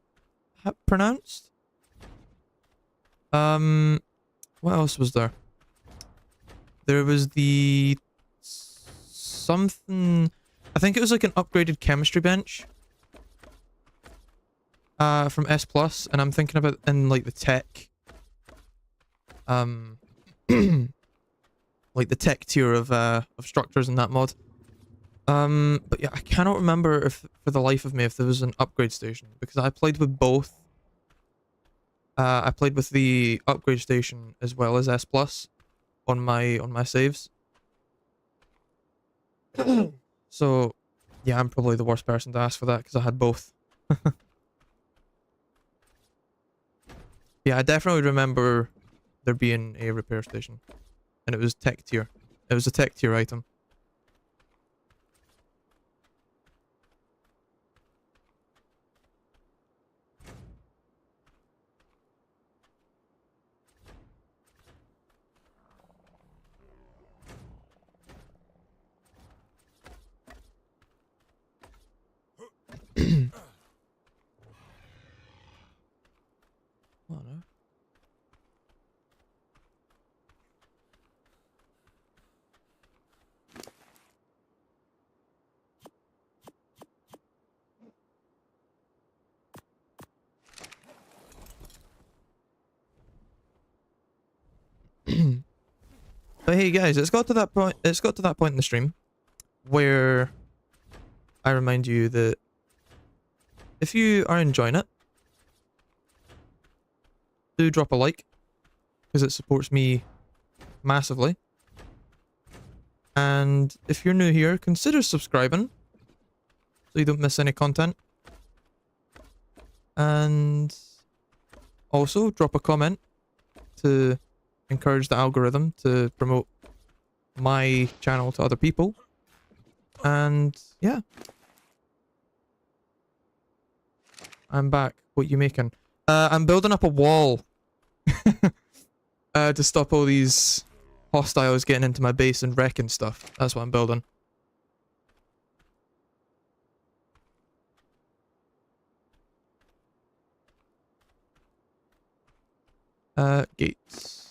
pronounced. What else was there? There was the something. I think it was like an upgraded chemistry bench. From S Plus, and I'm thinking about in like the tech. Like the tech tier of structures in that mod. But yeah, I cannot remember if for the life of me if there was an upgrade station because I played with both. I played with the upgrade station as well as S Plus on my saves. So yeah, I'm probably the worst person to ask for that because I had both. Yeah, I definitely remember there being a repair station, and it was tech tier. It was a tech tier item. Oh no. But hey guys, it's got to that point. It's got to that point in the stream where I remind you that if you are enjoying it, do drop a like because it supports me massively. And if you're new here, consider subscribing so you don't miss any content. And also drop a comment to encourage the algorithm to promote my channel to other people. And yeah, I'm back. What you making? I'm building up a wall to stop all these hostiles getting into my base and wrecking stuff. That's what I'm building. Gates.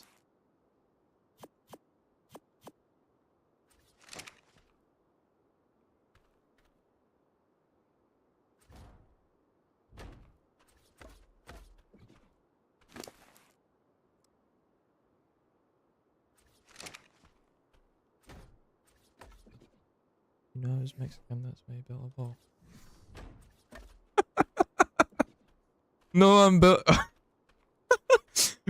You know, it's Mexican, that's why he built a wall. No, I'm built.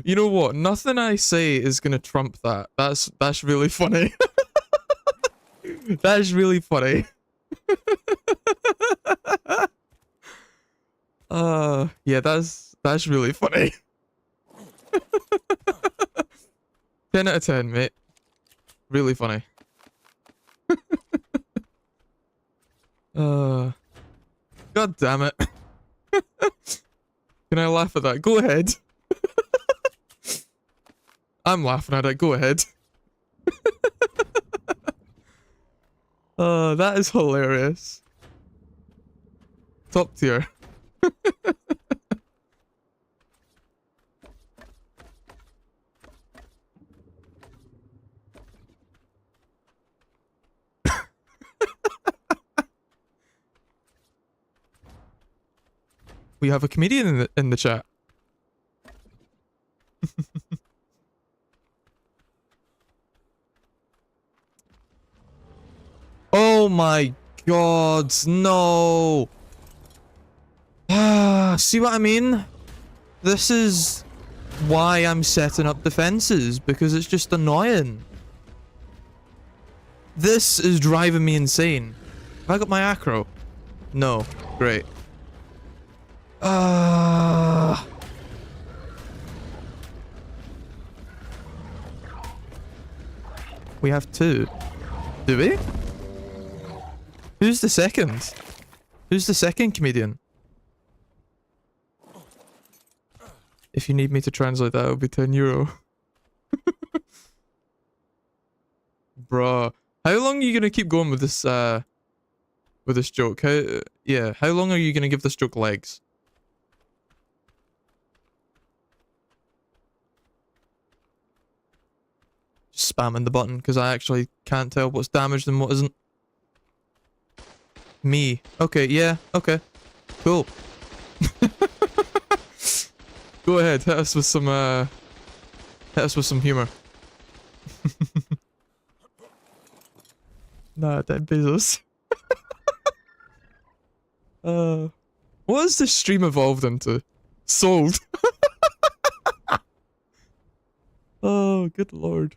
You know what? Nothing I say is gonna trump that. That's really funny. That's really funny. Yeah, that's really funny. 10 out of 10, mate. Really funny. God damn it. Can I laugh at that? Go ahead. I'm laughing at it. Go ahead. Oh, that is hilarious. Top tier. We have a comedian in the chat. Oh my god, no. See what I mean? This is why I'm setting up defenses, because it's just annoying. This is driving me insane. Have I got my acro? No. Great. We have two. Do we? Who's the second? Who's the second comedian? If you need me to translate that, it'll be €10. Bruh. How long are you gonna keep going with this joke? How long are you gonna give this joke legs? Just spamming the button, because I actually can't tell what's damaged and what isn't. Me. Okay, yeah, okay. Cool. Go ahead, hit us with some humor. Nah, dead Bezos. What has this stream evolved into? Sold. Oh, good lord.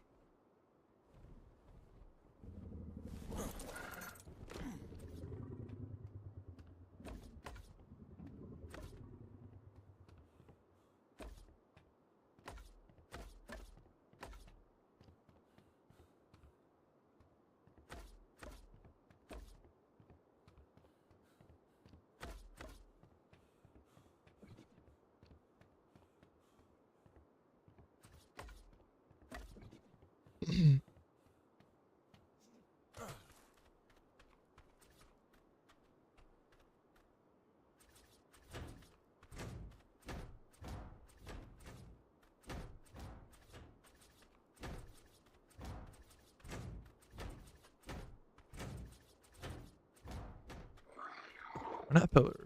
Not pillars.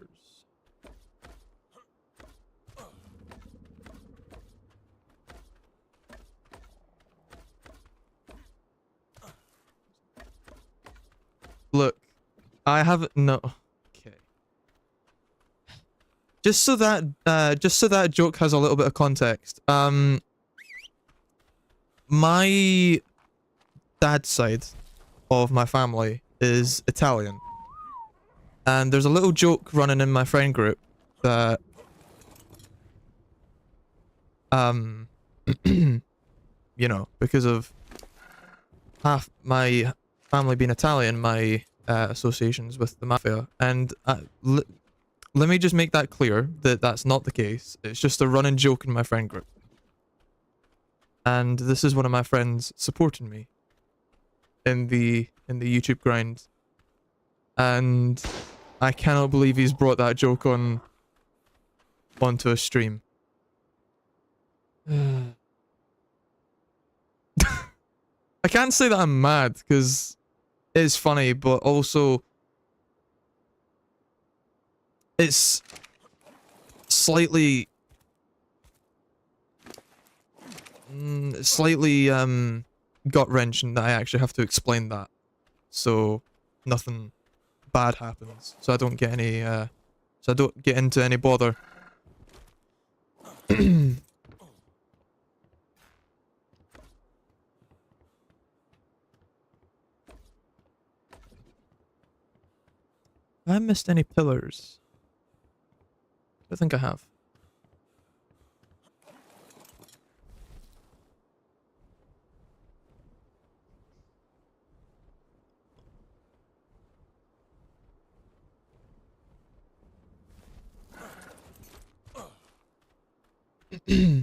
Look, I have no. Okay. Just so that joke has a little bit of context. My dad's side of my family is Italian. And there's a little joke running in my friend group that you know, because of half my family being Italian, my associations with the mafia, and let me just make that clear that that's not the case. It's just a running joke in my friend group. And this is one of my friends supporting me in the YouTube grind. And I cannot believe he's brought that joke onto a stream. I can't say that I'm mad, because it's funny, but also it's slightly gut-wrenching that I actually have to explain that, so nothing bad happens, so I don't get any into any bother. Have I missed any pillars? I think I have. Oh,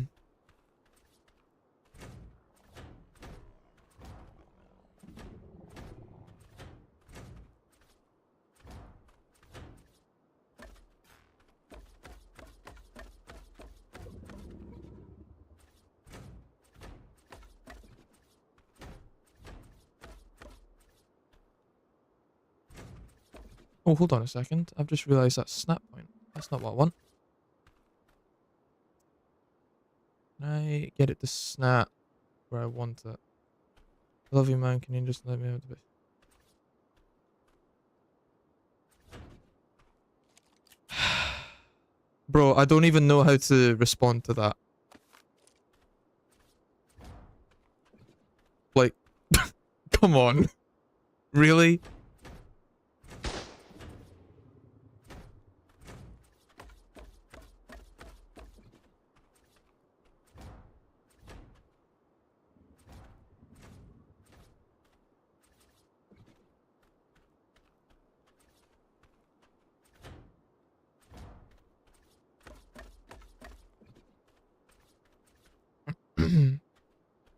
hold on a second. I've just realised that's snap point. That's not what I want. Can I get it to snap where I want it? I love you, man. Can you just let me have the bit? Bro, I don't even know how to respond to that. Like, come on. Really?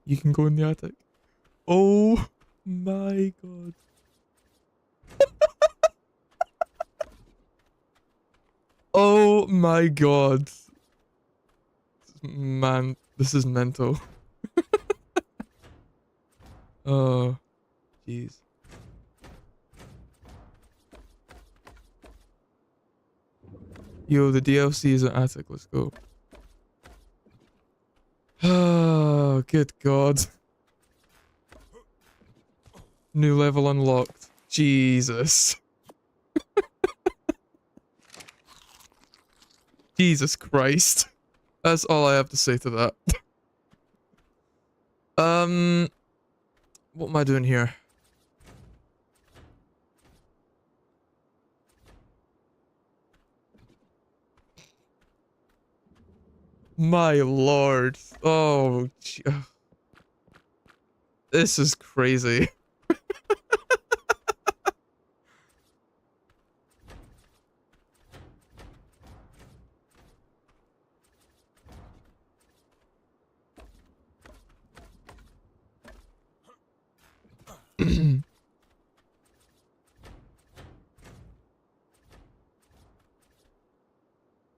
You can go in the attic. Oh my god. Oh my god. Man, this is mental. Oh, jeez. Yo, the DLC is an attic. Let's go. Oh, good god. New level unlocked. Jesus. Jesus Christ. That's all I have to say to that. What am I doing here? My lord. Oh, this is crazy.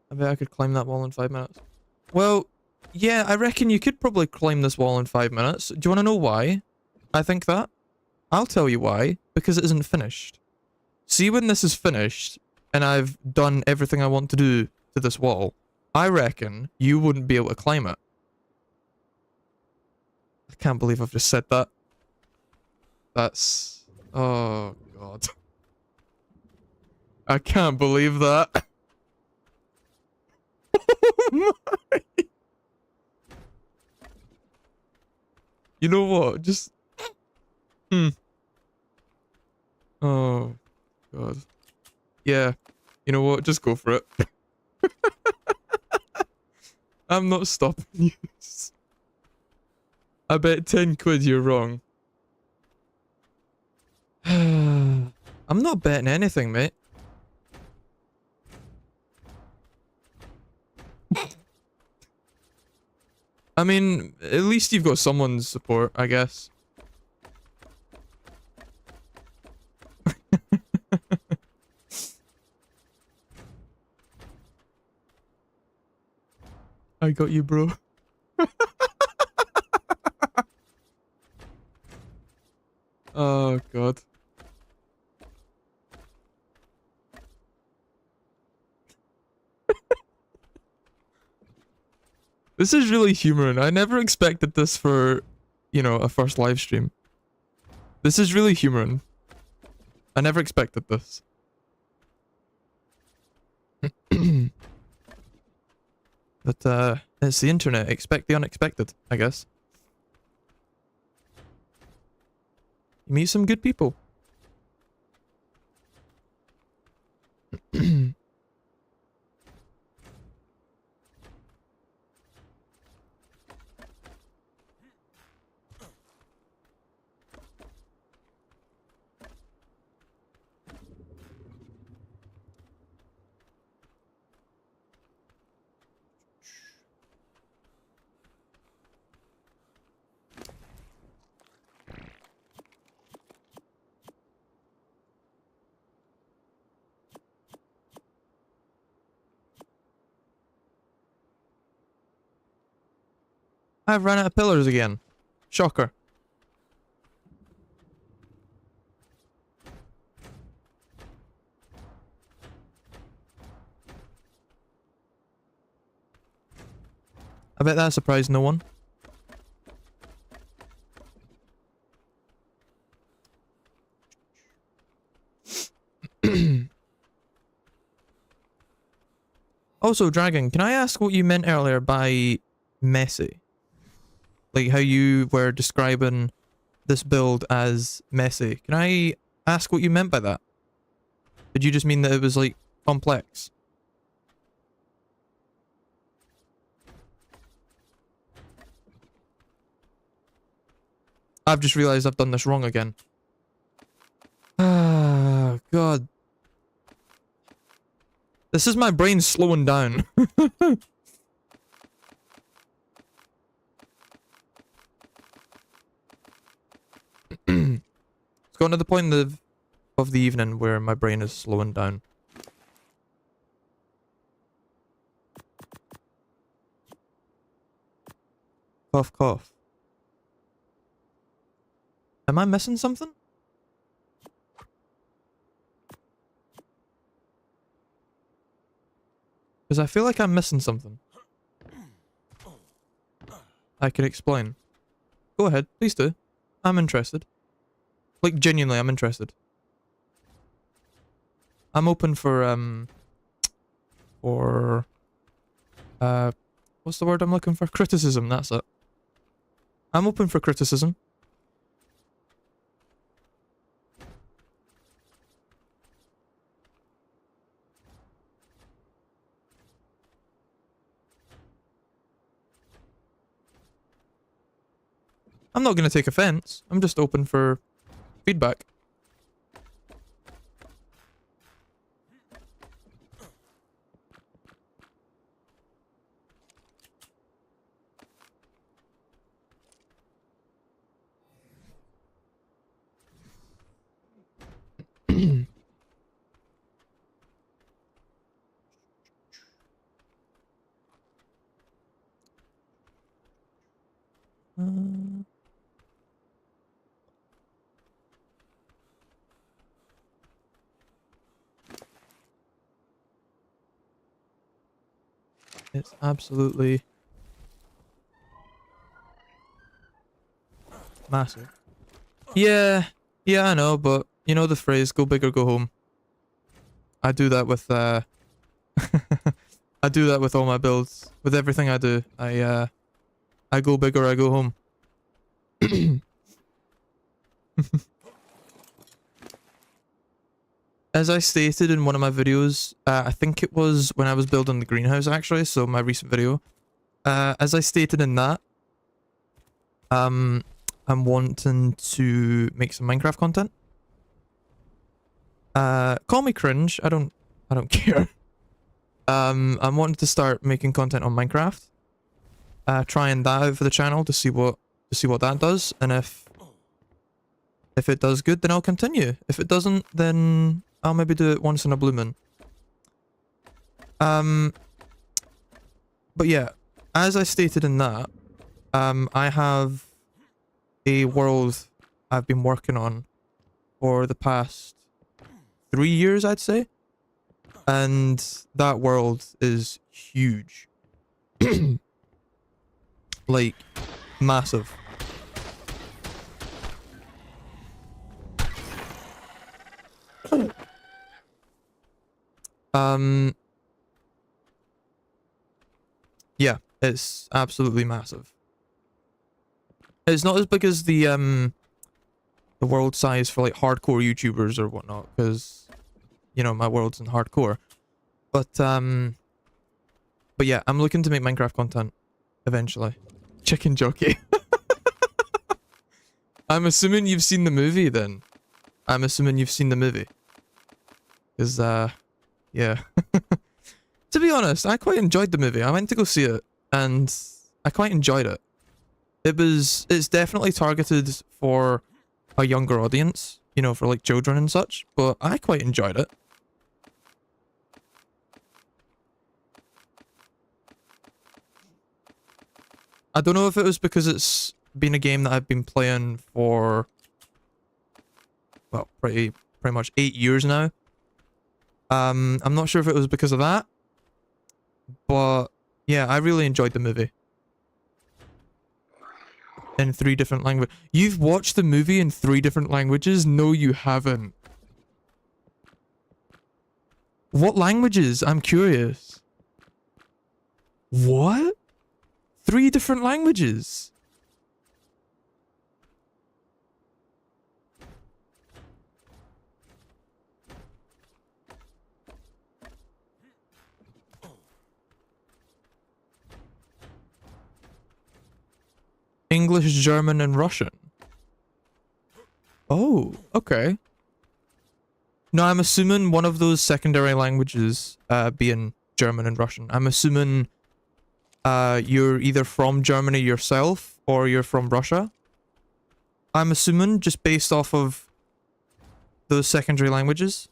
I bet I could climb that wall in 5 minutes. Well, yeah, I reckon you could probably climb this wall in 5 minutes. Do you want to know why I think that? I'll tell you why. Because it isn't finished. See, when this is finished, and I've done everything I want to do to this wall, I reckon you wouldn't be able to climb it. I can't believe I've just said that. That's... Oh, God. I can't believe that. Oh my. You know what? Just... Oh, God. Yeah. You know what? Just go for it. I'm not stopping you. I bet 10 quid you're wrong. I'm not betting anything, mate. I mean, at least you've got someone's support, I guess. I got you, bro. Oh, God. This is really humoring. I never expected this for, you know, a first live stream. This is really humoring. I never expected this. But, it's the internet. Expect the unexpected, I guess. You meet some good people. I've run out of pillars again. Shocker. I bet that surprised no one. Also, Dragon, can I ask what you meant earlier by messy? Like how you were describing this build as messy. Can I ask what you meant by that? Did you just mean that it was like complex? I've just realized I've done this wrong again. Ah, God. This is my brain slowing down. It's gotten to the point of the evening where my brain is slowing down. Cough, cough. Am I missing something? Because I feel like I'm missing something. I can explain. Go ahead, please do. I'm interested. Like, genuinely, I'm interested. I'm open for, what's the word I'm looking for? Criticism, that's it. I'm open for criticism. I'm not going to take offense. I'm just open for feedback. It's absolutely massive. Yeah, I know, but you know the phrase, go big or go home. I do that with, I do that with all my builds. With everything I do, I go big or I go home. As I stated in one of my videos, I think it was when I was building the greenhouse actually, so my recent video. As I stated in that, I'm wanting to make some Minecraft content. Call me cringe, I don't care. I'm wanting to start making content on Minecraft. Trying that out for the channel to see what that does, and if it does good, then I'll continue. If it doesn't, then I'll maybe do it once in a blue moon. But yeah, as I stated in that, I have a world I've been working on for the past 3 years, I'd say. And that world is huge. Like, massive. Yeah, it's absolutely massive. It's not as big as the world size for like hardcore YouTubers or whatnot, because you know my world's in hardcore. But yeah, I'm looking to make Minecraft content eventually. Chicken jockey. I'm assuming you've seen the movie then. I'm assuming you've seen the movie. Because, yeah. To be honest, I quite enjoyed the movie. I went to go see it, and I quite enjoyed it. It's definitely targeted for a younger audience, you know, for like children and such, but I quite enjoyed it. I don't know if it was because it's been a game that I've been playing for, well, pretty much 8 years now. I'm not sure if it was because of that, but yeah, I really enjoyed the movie. In 3 different languages. You've watched the movie in 3 different languages? No, you haven't. What languages? I'm curious. What? 3 different languages? English, German, and Russian. Oh, okay. No, I'm assuming one of those secondary languages being German and Russian. I'm assuming you're either from Germany yourself or you're from Russia. I'm assuming just based off of those secondary languages.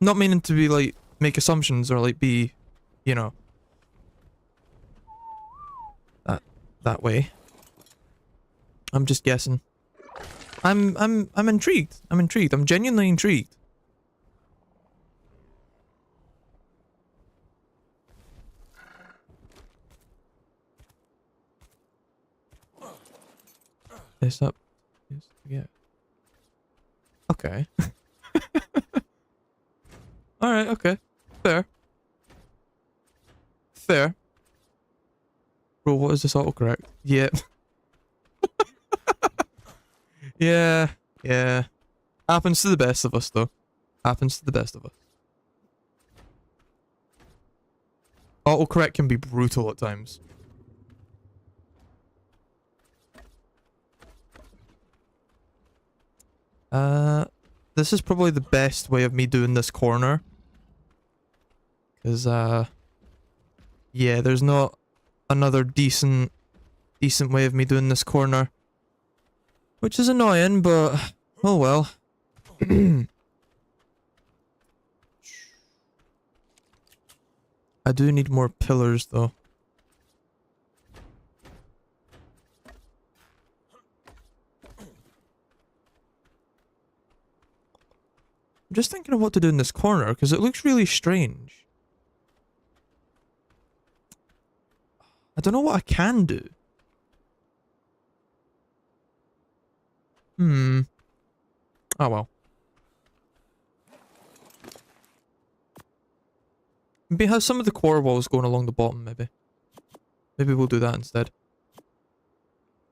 Not meaning to be like make assumptions or like be, you know, that way. I'm just guessing. I'm intrigued. I'm intrigued. I'm genuinely intrigued. This up. Yeah. Okay. Alright, okay. Fair. Fair. Bro, what is this autocorrect? Yeah. Yeah. Yeah. Happens to the best of us, though. Happens to the best of us. Autocorrect can be brutal at times. This is probably the best way of me doing this corner. Because, yeah, there's not another decent way of me doing this corner. Which is annoying, but, oh well. I do need more pillars, though. I'm just thinking of what to do in this corner, because it looks really strange. I don't know what I can do. Oh well. Maybe have some of the core walls going along the bottom, maybe. Maybe we'll do that instead.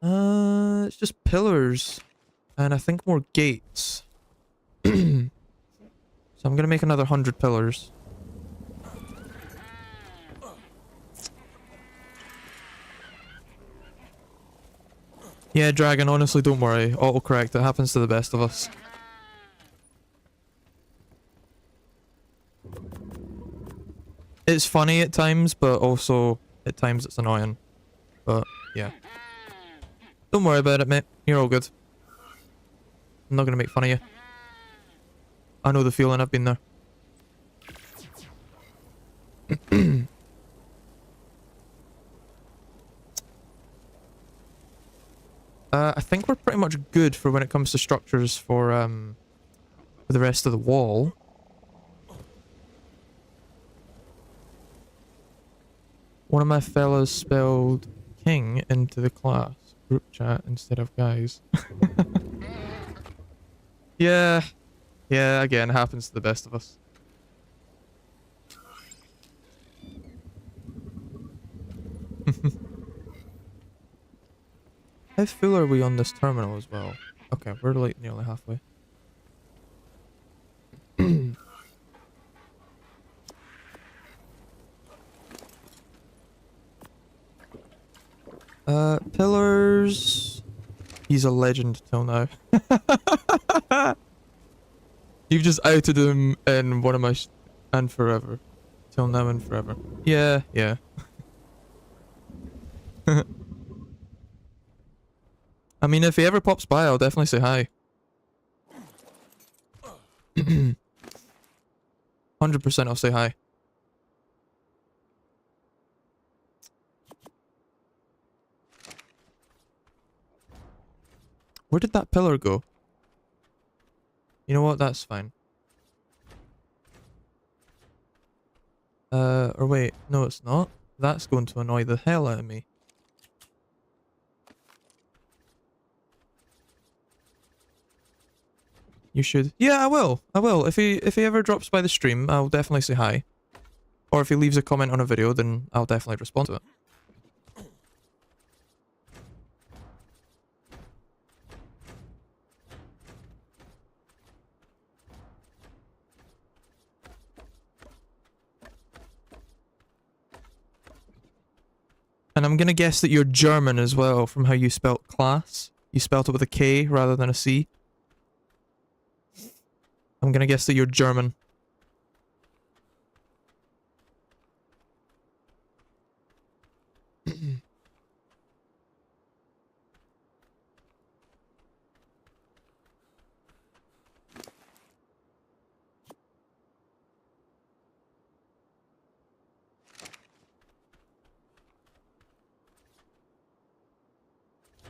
It's just pillars. And I think more gates. So I'm gonna make another 100 pillars. Yeah, Dragon, honestly, don't worry. Autocorrect, it happens to the best of us. It's funny at times, but also at times it's annoying. But, yeah. Don't worry about it, mate. You're all good. I'm not gonna make fun of you. I know the feeling, I've been there. I think we're pretty much good for when it comes to structures for the rest of the wall. One of my fellas spelled king into the class group chat instead of guys. Yeah. Yeah, again, happens to the best of us. How full are we on this terminal as well? Okay, we're like nearly halfway. Pillars. He's a legend till now. You've just outed him in one of my and forever. Till now and forever. Yeah, yeah. I mean, if he ever pops by, I'll definitely say hi. 100% I'll say hi. Where did that pillar go? You know what? That's fine. Or wait, no it's not. That's going to annoy the hell out of me. You should. Yeah, I will. I will. If he ever drops by the stream, I'll definitely say hi. Or if he leaves a comment on a video, then I'll definitely respond to it. And I'm gonna guess that you're German as well, from how you spelt class. You spelt it with a K rather than a C. I'm gonna guess that you're German.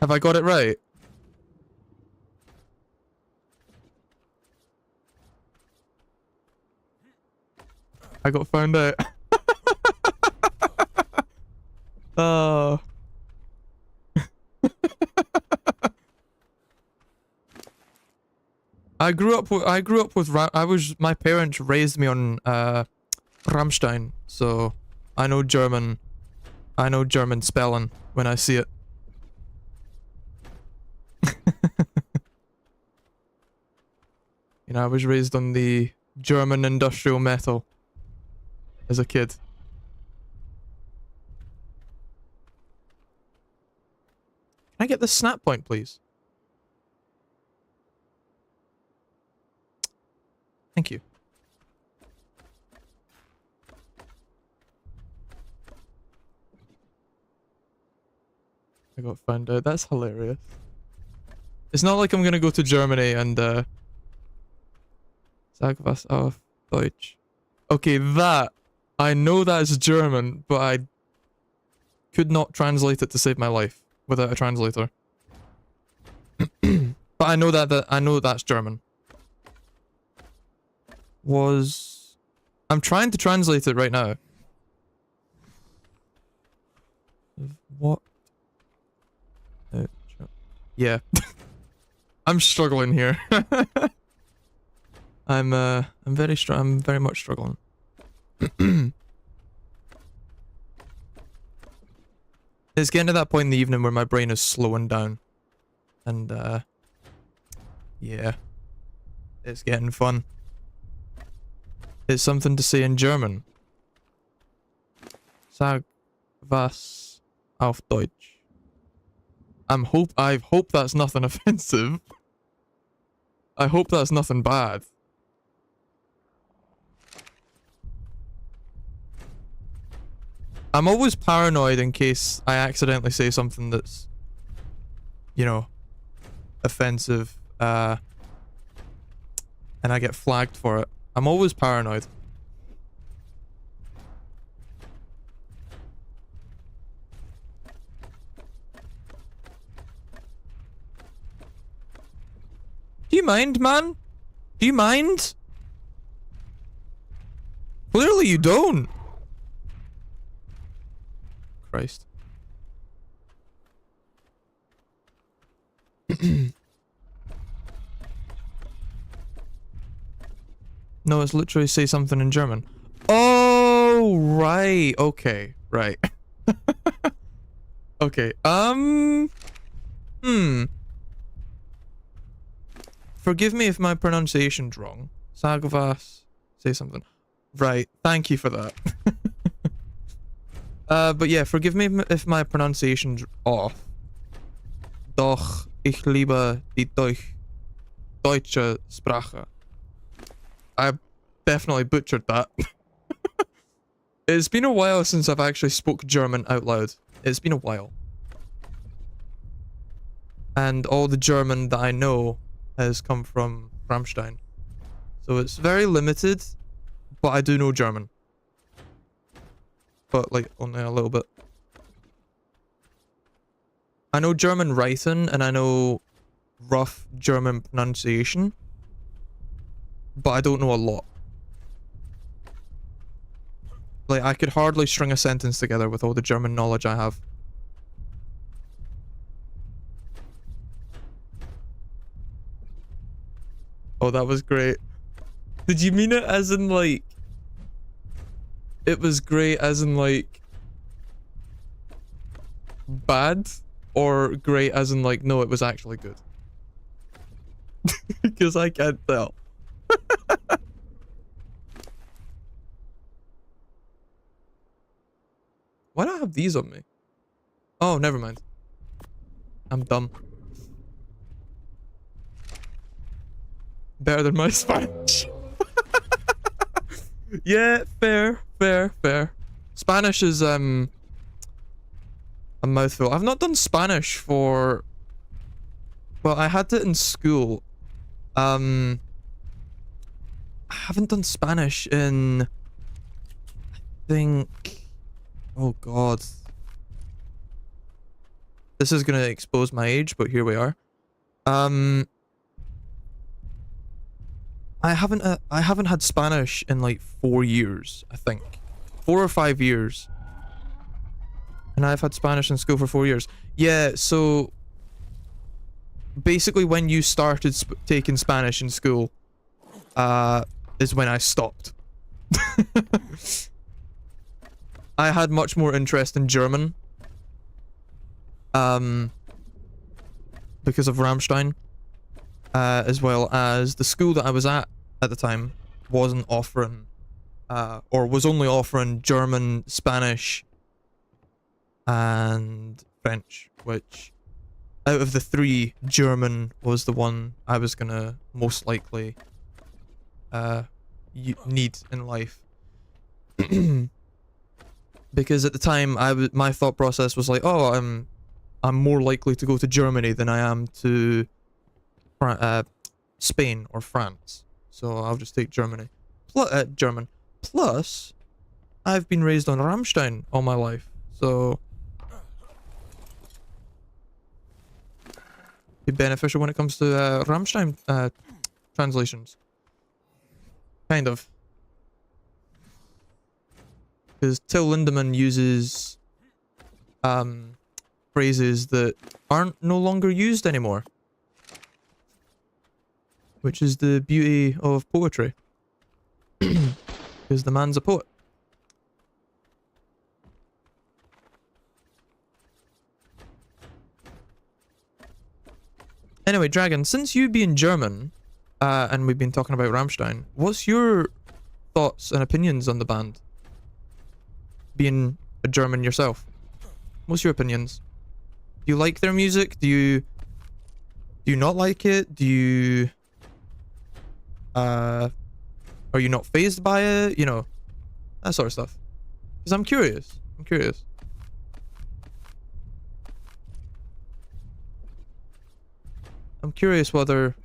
Have I got it right? I got found out. Oh. My parents raised me on Rammstein, so I know German spelling when I see it. You know, I was raised on the German industrial metal as a kid. Can I get the snap point, please? Thank you. I got found out. That's hilarious. It's not like I'm gonna go to Germany and sag was auf Deutsch. Okay, that I know that's German, but I could not translate it to save my life without a translator. But I know I know that's German. I'm trying to translate it right now. What? Yeah. I'm struggling here. I'm very much struggling. It's getting to that point in the evening where my brain is slowing down. And yeah. It's getting fun. It's something to say in German. Sag was auf Deutsch. I hope that's nothing offensive. I hope that's nothing bad. I'm always paranoid in case I accidentally say something that's, you know, offensive, and I get flagged for it. I'm always paranoid. Do you mind, man? Do you mind? Clearly you don't. Christ. No, it's literally say something in German. Oh, right. Okay, right. Okay, forgive me if my pronunciation's wrong. Sag was, say something. Right, thank you for that. But yeah, forgive me if my pronunciation's off. Doch ich liebe die deutsche Sprache. I definitely butchered that. It's been a while since I've actually spoke German out loud. It's been a while. And all the German that I know has come from Rammstein. So it's very limited, but I do know German. But like only a little bit. I know German writing and I know rough German pronunciation, but I don't know a lot. Like, I could hardly string a sentence together with all the German knowledge I have. Oh, that was great. Did you mean it as in, like... It was great as in, like... bad? Or great as in, like, no, it was actually good? Because I can't tell. Why do I have these on me? Oh, never mind. I'm dumb. Better than my Spanish. Yeah, fair, fair, fair. Spanish is, a mouthful. I've not done Spanish for... Well, I had it in school. I haven't done Spanish in... I think... Oh, God. This is gonna expose my age, but here we are. I haven't had Spanish in like 4 years, I think. 4 or 5 years. And I've had Spanish in school for 4 years. Yeah, so basically when you started taking Spanish in school, is when I stopped. I had much more interest in German. Because of Rammstein. As well as the school that I was at the time wasn't offering, or was only offering German, Spanish, and French, which out of the three, German was the one I was gonna most likely need in life. Because at the time, my thought process was like, oh, I'm more likely to go to Germany than I am to Spain or France, so I'll just take Germany. German. Plus, I've been raised on Rammstein all my life, so be beneficial when it comes to Rammstein translations. Kind of. Because Till Lindemann uses phrases that aren't no longer used anymore. Which is the beauty of poetry. Because the man's a poet. Anyway, Dragon, since you being German, and we've been talking about Rammstein, what's your thoughts and opinions on the band? Being a German yourself. What's your opinions? Do you like their music? Do you not like it? Do you... are you not fazed by it? You know, that sort of stuff. Because I'm curious. I'm curious. I'm curious whether...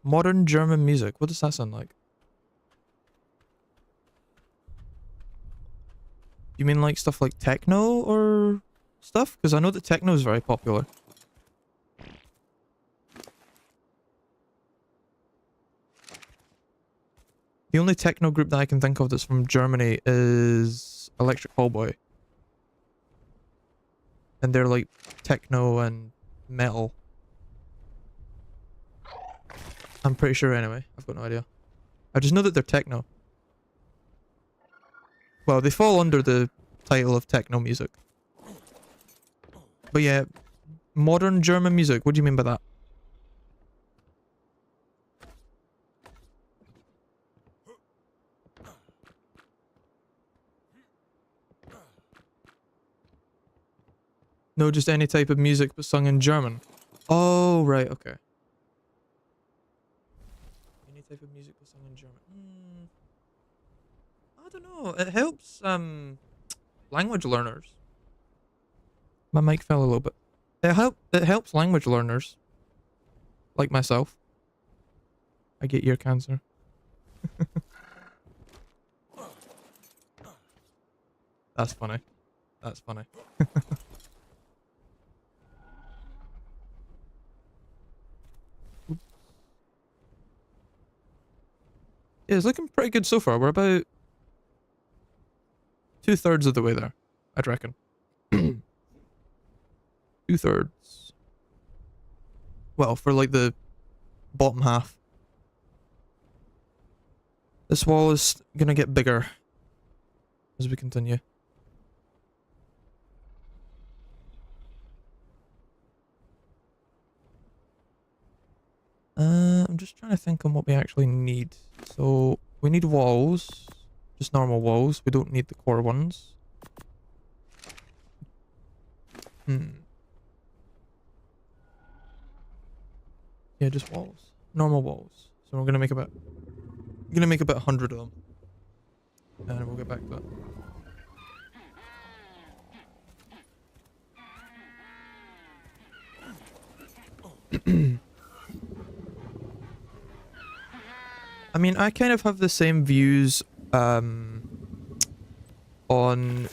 Modern German music. What does that sound like? You mean like stuff like techno or stuff? Because I know that techno is very popular. The only techno group that I can think of that's from Germany is Electric Hallboy. And they're like techno and metal. I'm pretty sure anyway. I've got no idea. I just know that they're techno. Well, they fall under the title of techno music. But yeah, modern German music. What do you mean by that? No, just any type of music but sung in German. Oh, right, okay. Any type of music but sung in German. I don't know. It helps language learners. My mic fell a little bit. It helps language learners. Like myself. I get ear cancer. That's funny. That's funny. Yeah, it's looking pretty good so far. We're about 2/3 of the way there, I'd reckon. 2/3. Well, for like the bottom half. This wall is gonna get bigger as we continue. I'm just trying to think on what we actually need. So we need walls, just normal walls. We don't need the core ones. Yeah, just walls, normal walls. So we're gonna make about 100 of them, and we'll get back to that. I mean, I kind of have the same views on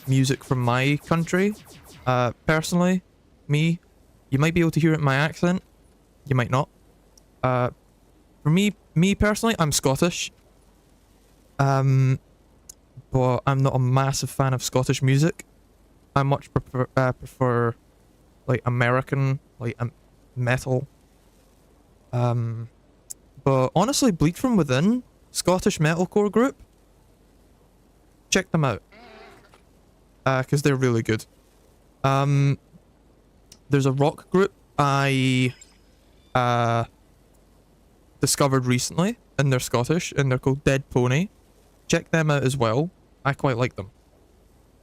music from my country. Personally, you might be able to hear it in my accent. You might not. For me personally, I'm Scottish. But I'm not a massive fan of Scottish music. I much prefer like American, like metal. But honestly, Bleed From Within, Scottish metalcore group, check them out. Because they're really good. There's a rock group I discovered recently, and they're Scottish, and they're called Dead Pony. Check them out as well. I quite like them.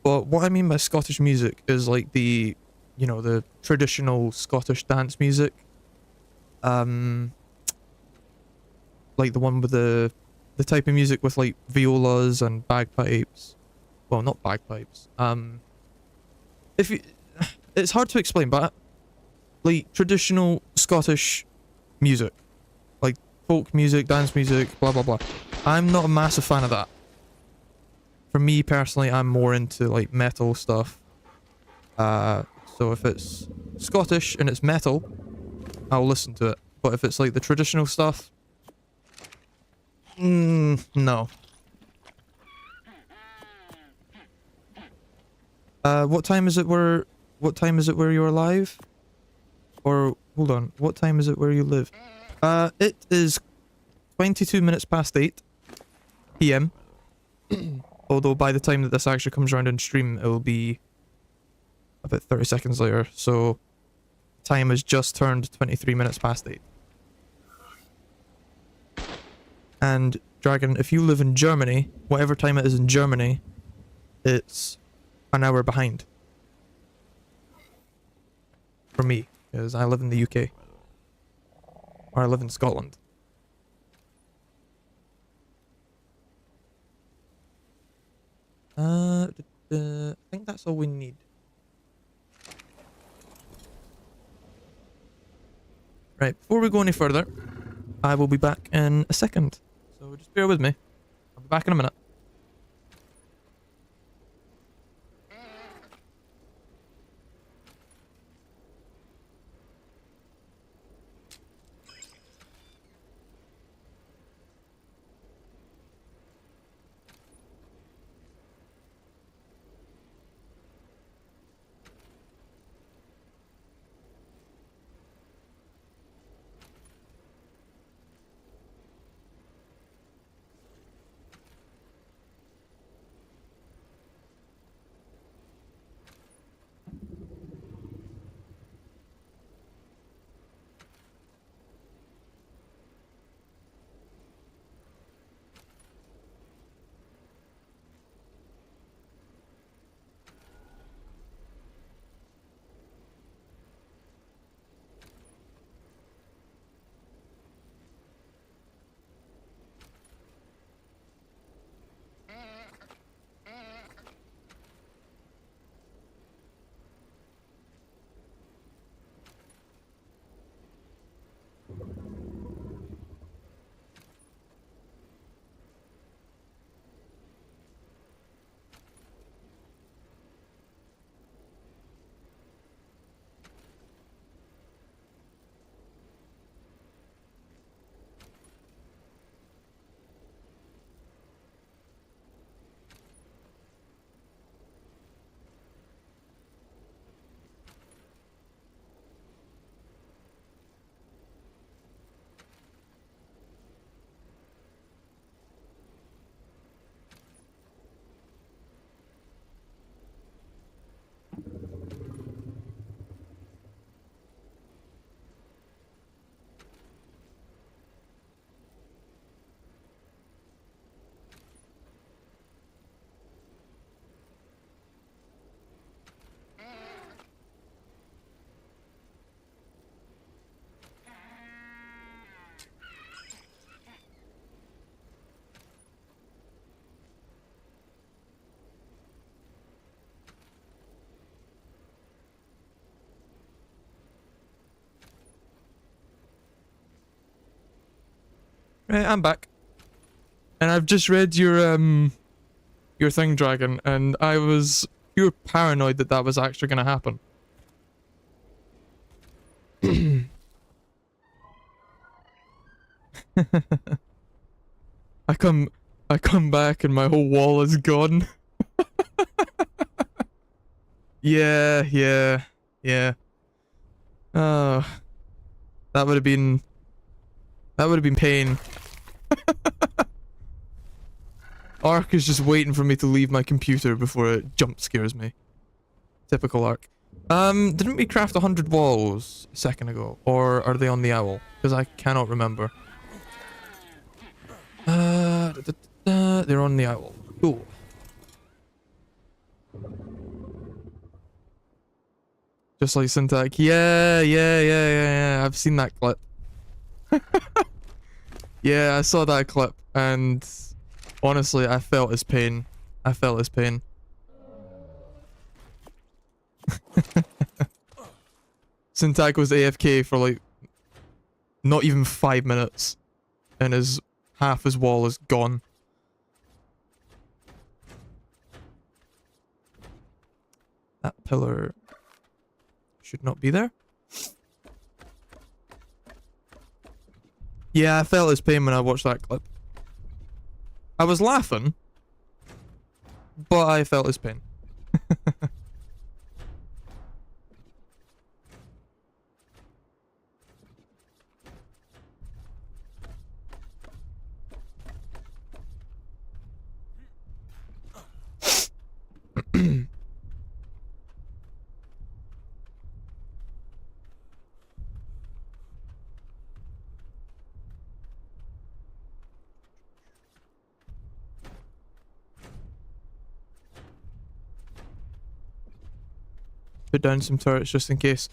But what I mean by Scottish music is like the traditional Scottish dance music. Like the one with the type of music with like violas and bagpipes. Well, not bagpipes. It's hard to explain, but like traditional Scottish music, like folk music, dance music, blah blah blah. I'm not a massive fan of that. For me personally, I'm more into like metal stuff. So if it's Scottish and it's metal, I'll listen to it. But if it's like the traditional stuff, no. What time is it where you're live? Or hold on, what time is it where you live? It is 22 minutes past 8 PM. Although by the time that this actually comes around in stream, it will be about 30 seconds later. So time has just turned 23 minutes past 8. And Dragon, if you live in Germany, whatever time it is in Germany, it's an hour behind. For me, because I live in the UK. Or I live in Scotland. I think that's all we need. Right, before we go any further, I will be back in a second. So just bear with me. I'll be back in a minute. Right, I'm back. And I've just read your thing, Dragon, and I was pure paranoid that that was actually going to happen. I come back and my whole wall is gone. Yeah. Oh, that would have been pain. Ark is just waiting for me to leave my computer before it jump scares me. Typical Ark. Didn't we craft 100 walls a second ago? Or are they on the owl? Because I cannot remember. They're on the owl. Cool. Just like Syntac. Yeah. I've seen that clip. Yeah, I saw that clip, and honestly, I felt his pain. Syntac was AFK for like not even 5 minutes, and half his wall is gone. That pillar should not be there. Yeah, I felt his pain when I watched that clip. I was laughing, but I felt his pain. Put down some turrets just in case.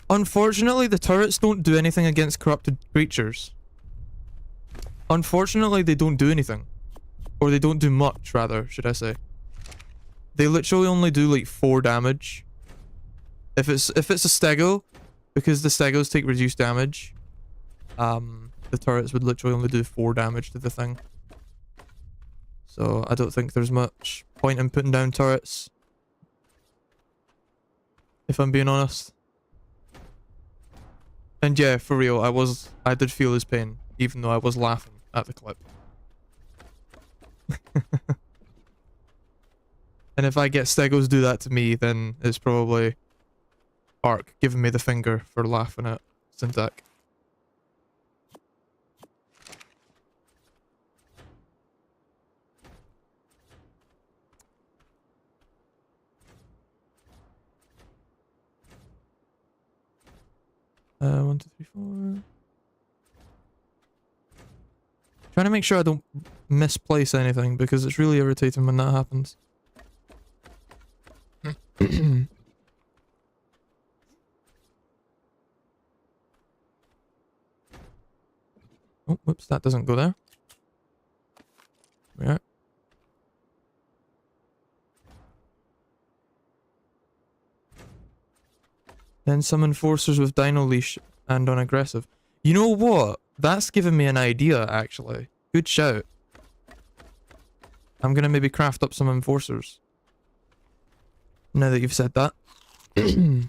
Unfortunately, the turrets don't do anything against corrupted creatures. Unfortunately, they don't do anything. Or they don't do much, rather, should I say. They literally only do like 4 damage. If it's a stego, because the stegos take reduced damage, the turrets would literally only do 4 damage to the thing. So I don't think there's much point in putting down turrets, if I'm being honest. And yeah, for real, I did feel his pain, even though I was laughing at the clip. And if I get Stegos do that to me, then it's probably Ark giving me the finger for laughing at Syntac. One, two, three, four. Trying to make sure I don't misplace anything because it's really irritating when that happens. Oh, whoops, that doesn't go there. Yeah. Then some enforcers with dino leash and on aggressive. You know what? That's given me an idea, actually. Good shout. I'm gonna maybe craft up some enforcers. Now that you've said that. I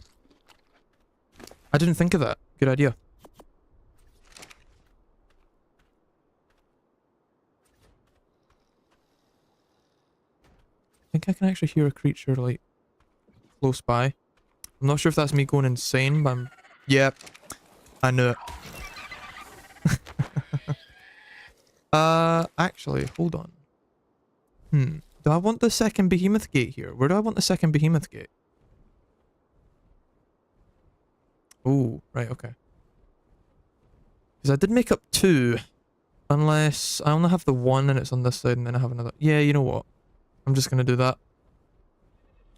didn't think of that. Good idea. I think I can actually hear a creature, like, close by. I'm not sure if that's me going insane, but I'm... Yep. I knew it. Actually, hold on. Do I want the second behemoth gate here? Where do I want the second behemoth gate? Oh, right, okay. Because I did make up 2. Unless I only have the 1 and it's on this side and then I have another... Yeah, you know what? I'm just going to do that.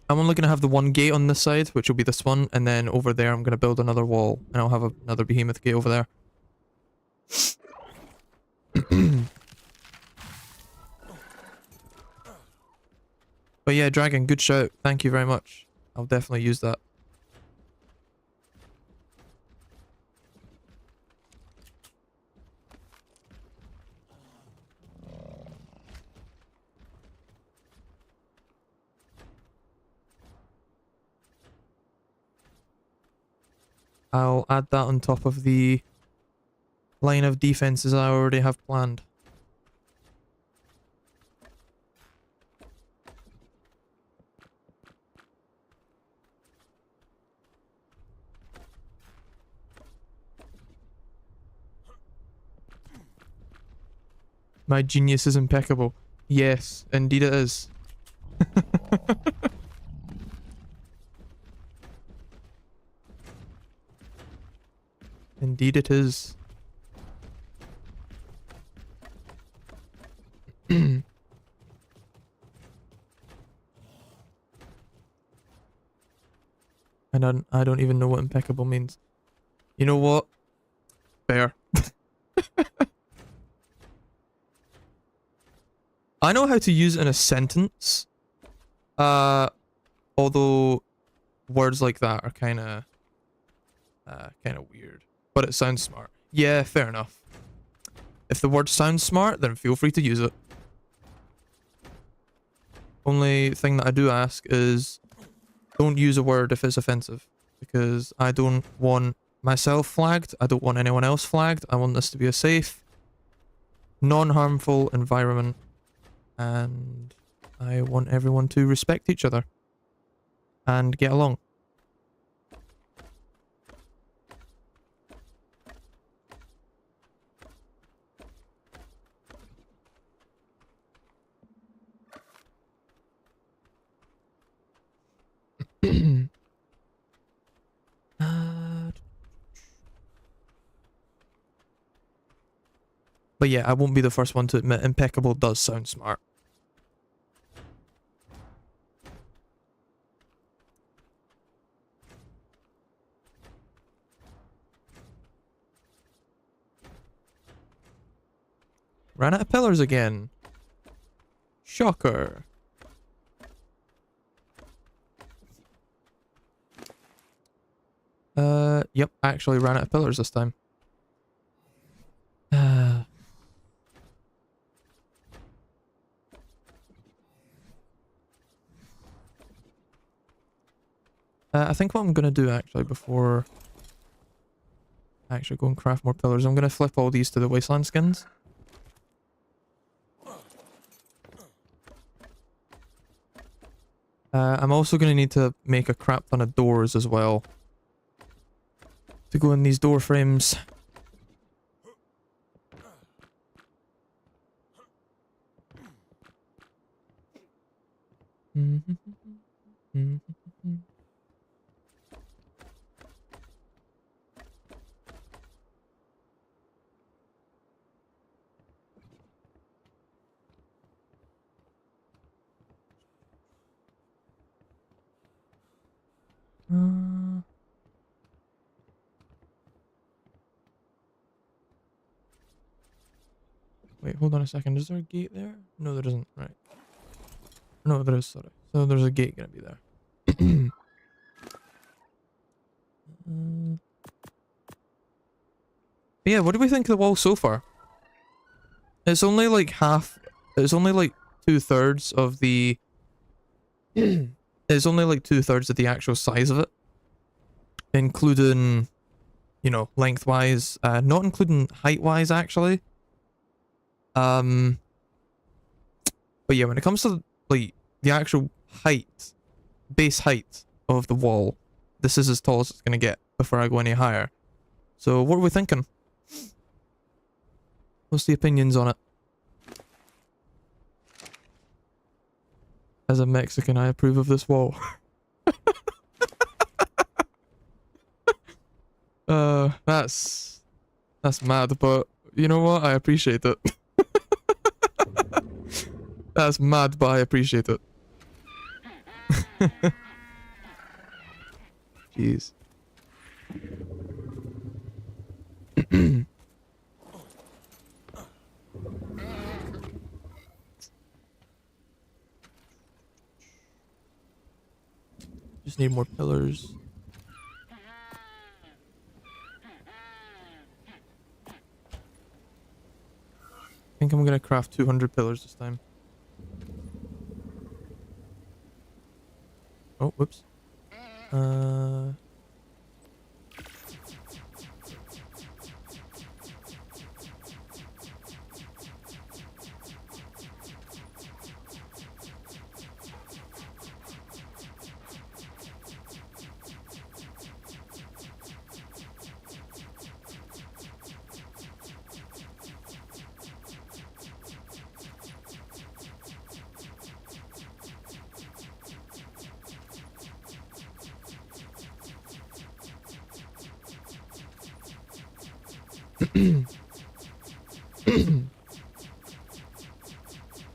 I'm only going to have the 1 gate on this side, which will be this one, and then over there I'm going to build another wall, and I'll have another behemoth gate over there. But yeah, Dragon, good shout. Thank you very much. I'll definitely use that. I'll add that on top of the line of defenses I already have planned. My genius is impeccable. Yes, indeed it is. Indeed it is. And I don't even know what impeccable means. You know what? Fair. I know how to use it in a sentence. Although words like that are kind of weird, but it sounds smart. Yeah, fair enough. If the word sounds smart, then feel free to use it. Only thing that I do ask is don't use a word if it's offensive, because I don't want myself flagged. I don't want anyone else flagged. I want this to be a safe, non-harmful environment, and I want everyone to respect each other and get along. But yeah, I won't be the first one to admit impeccable does sound smart. Ran out of pillars again. Shocker. Yep, actually ran out of pillars this time. I think what I'm going to do actually before I actually go and craft more pillars, I'm going to flip all these to the wasteland skins. I'm also going to need to make a crap ton of doors as well to go in these door frames. Wait, hold on a second. Is there a gate there? No, there isn't. Right. No, there is. Sorry. So there's a gate gonna be there. Yeah, what do we think of the wall so far? It's only like half. It's only like 2/3 of the. It's only like 2/3 of the actual size of it, including, you know, lengthwise. Not including height-wise, actually. But yeah, when it comes to like the actual height, base height of the wall, this is as tall as it's gonna get before I go any higher. So what are we thinking? What's the opinions on it? As a Mexican, I approve of this wall. That's mad, but you know what? I appreciate it. That's mad, but I appreciate it. Jeez. Just need more pillars. I think I'm gonna craft 200 pillars this time. Oh, whoops.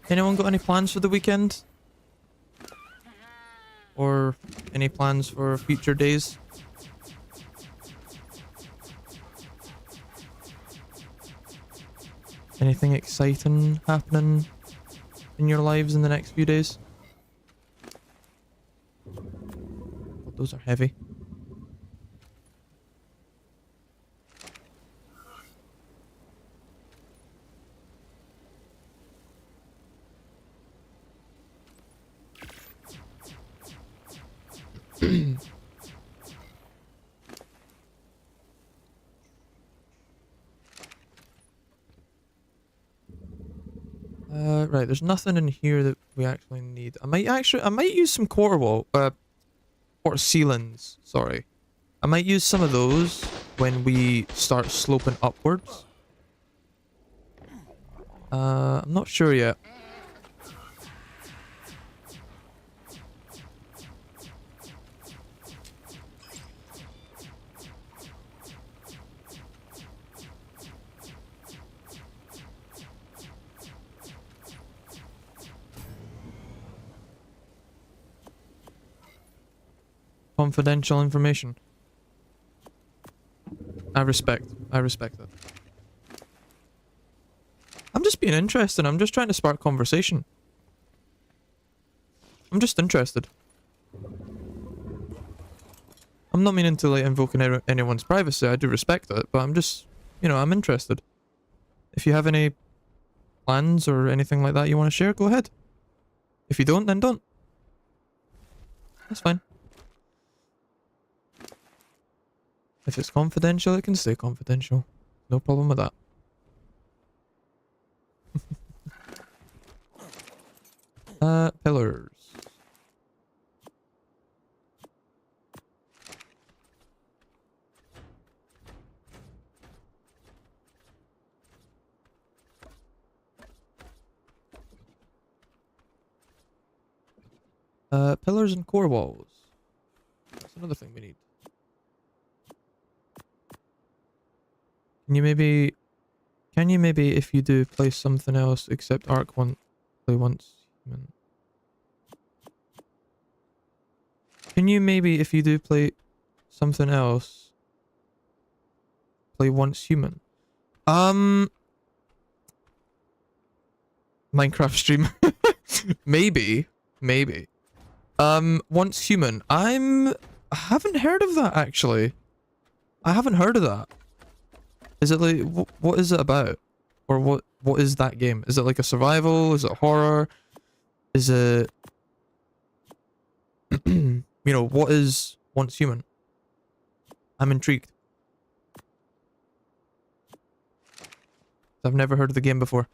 Anyone got any plans for the weekend? Or any plans for future days? Anything exciting happening in your lives in the next few days? Oh, those are heavy. Right, there's nothing in here that we actually need. I might use some quarter ceilings, sorry. I might use some of those when we start sloping upwards. I'm not sure yet. Confidential information. I respect it. I'm just being interested. I'm just trying to spark conversation. I'm just interested. I'm not meaning to like invoke anyone's privacy. I do respect it, but I'm just, you know, I'm interested. If you have any plans or anything like that you want to share, go ahead. If you don't, then don't. That's fine. If it's confidential, it can stay confidential. No problem with that. Pillars. Pillars and core walls. That's another thing we need. Can you maybe, if you do, place something else except Ark play once human? Can you maybe, if you do play something else, play once human? Minecraft stream. Maybe. Once human. I haven't heard of that actually. I haven't heard of that. Is it like, what is it about? Or what is that game? Is it like a survival? Is it horror? Is it, you know, what is Once Human? I'm intrigued. I've never heard of the game before.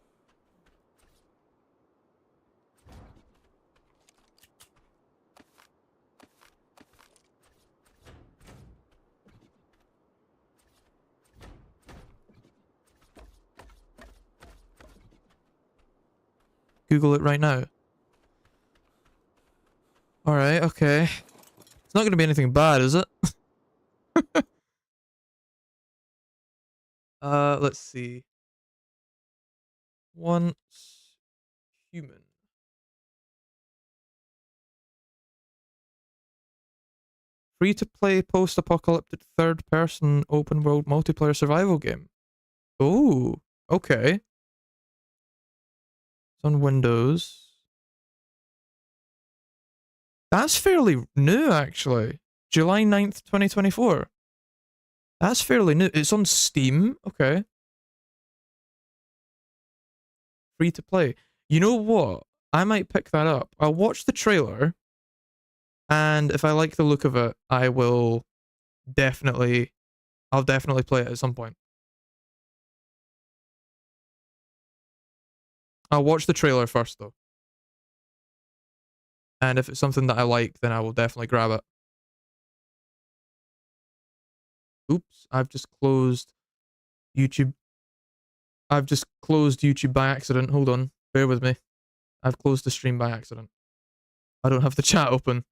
Google it right now. Alright, okay. It's not going to be anything bad, is it? Let's see. Once Human. Free-to-play post-apocalyptic third-person open-world multiplayer survival game. Oh, okay. It's on Windows. That's fairly new, actually. July 9th, 2024. That's fairly new. It's on Steam. Okay. Free to play. You know what? I might pick that up. I'll watch the trailer. And if I like the look of it, I'll definitely play it at some point. I'll watch the trailer first, though. And if it's something that I like, then I will definitely grab it. Oops, I've just closed YouTube. I've just closed YouTube by accident. Hold on. Bear with me. I've closed the stream by accident. I don't have the chat open.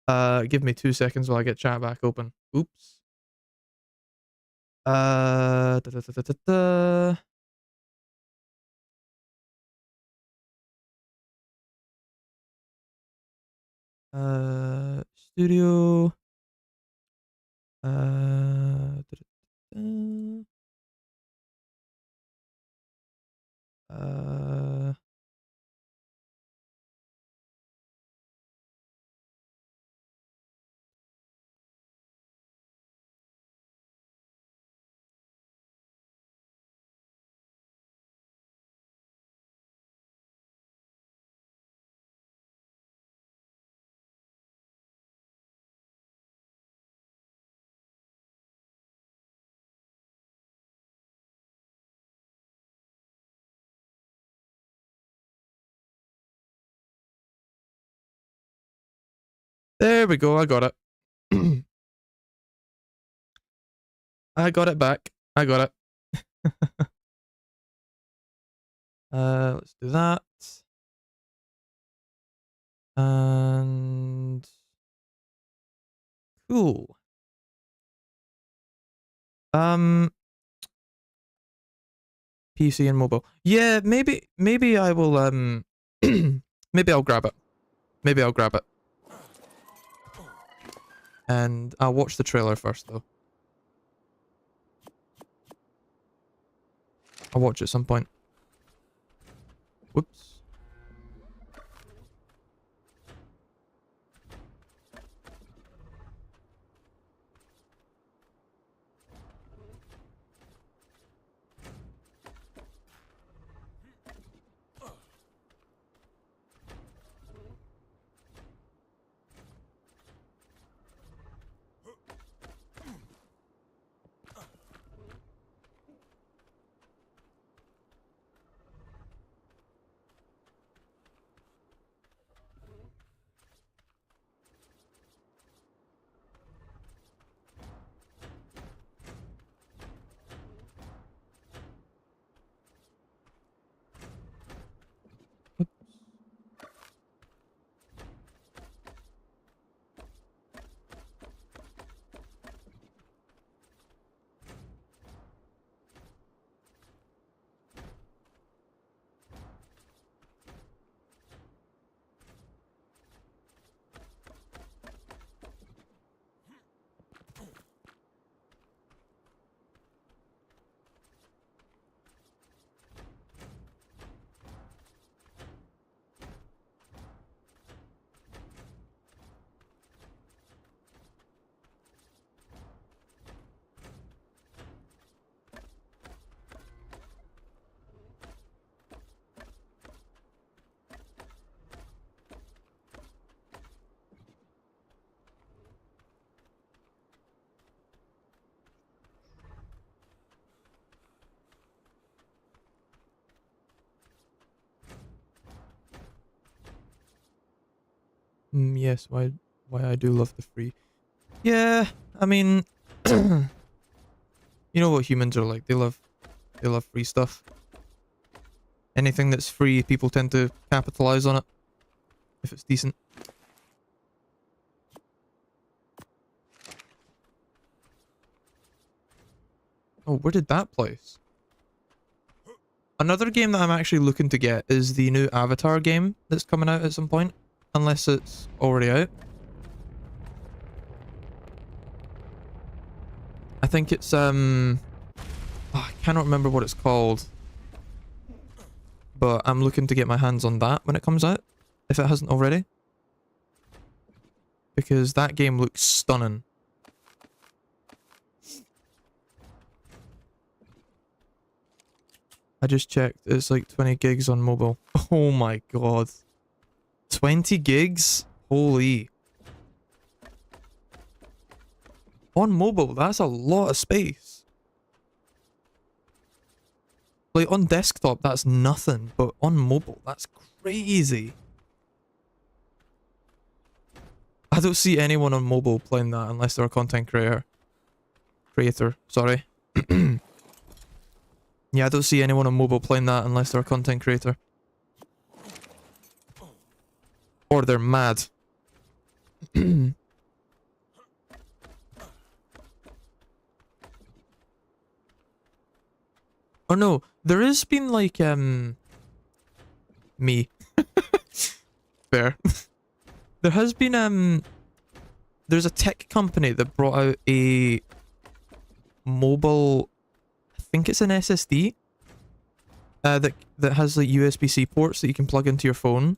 Give me 2 seconds while I get chat back open. Oops. Da, da, da, da, da, da. Studio. Da, da, da. There we go. I got it. I got it back. I got it. Let's do that. And cool. PC and mobile. Yeah, maybe I will maybe I'll grab it. Maybe I'll grab it. And I'll watch the trailer first though. I'll watch it at some point. Whoops. Yes, why I do love the free. Yeah, I mean, you know what humans are like. They love free stuff. Anything that's free, people tend to capitalize on it if it's decent. Oh, where did that place? Another game that I'm actually looking to get is the new Avatar game that's coming out at some point, unless it's already out. I think it's I cannot remember what it's called, but I'm looking to get my hands on that when it comes out, if it hasn't already, because that game looks stunning. I just checked, it's like 20 gigs on mobile. Oh my god. 20 gigs? Holy. On mobile, that's a lot of space. Like, on desktop, that's nothing, but on mobile, that's crazy. I don't see anyone on mobile playing that unless they're a content creator, sorry. Yeah, I don't see anyone on mobile playing that unless they're a content creator. Or they're mad. Oh no, there has been like, me. Fair. There has been, there's a tech company that brought out a mobile, I think it's an SSD, that has like USB-C ports that you can plug into your phone.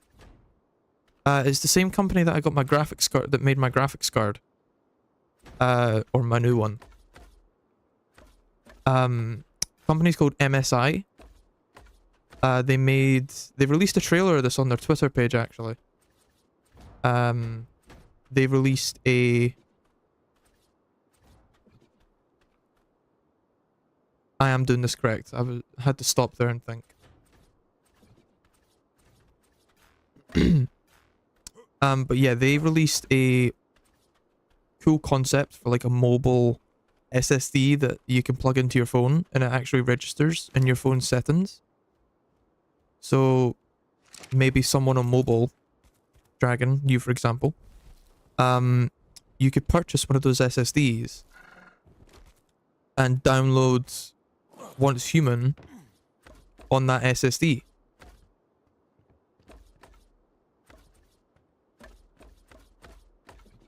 It's the same company that I got my graphics card, that made my graphics card. Or my new one. Company's called MSI. They released a trailer of this on their Twitter page, actually. They released a... I am doing this correct. I had to stop there and think. But yeah, they released a cool concept for like a mobile SSD that you can plug into your phone and it actually registers in your phone settings. So maybe someone on mobile, Dragon, you for example, you could purchase one of those SSDs and download Once Human on that SSD.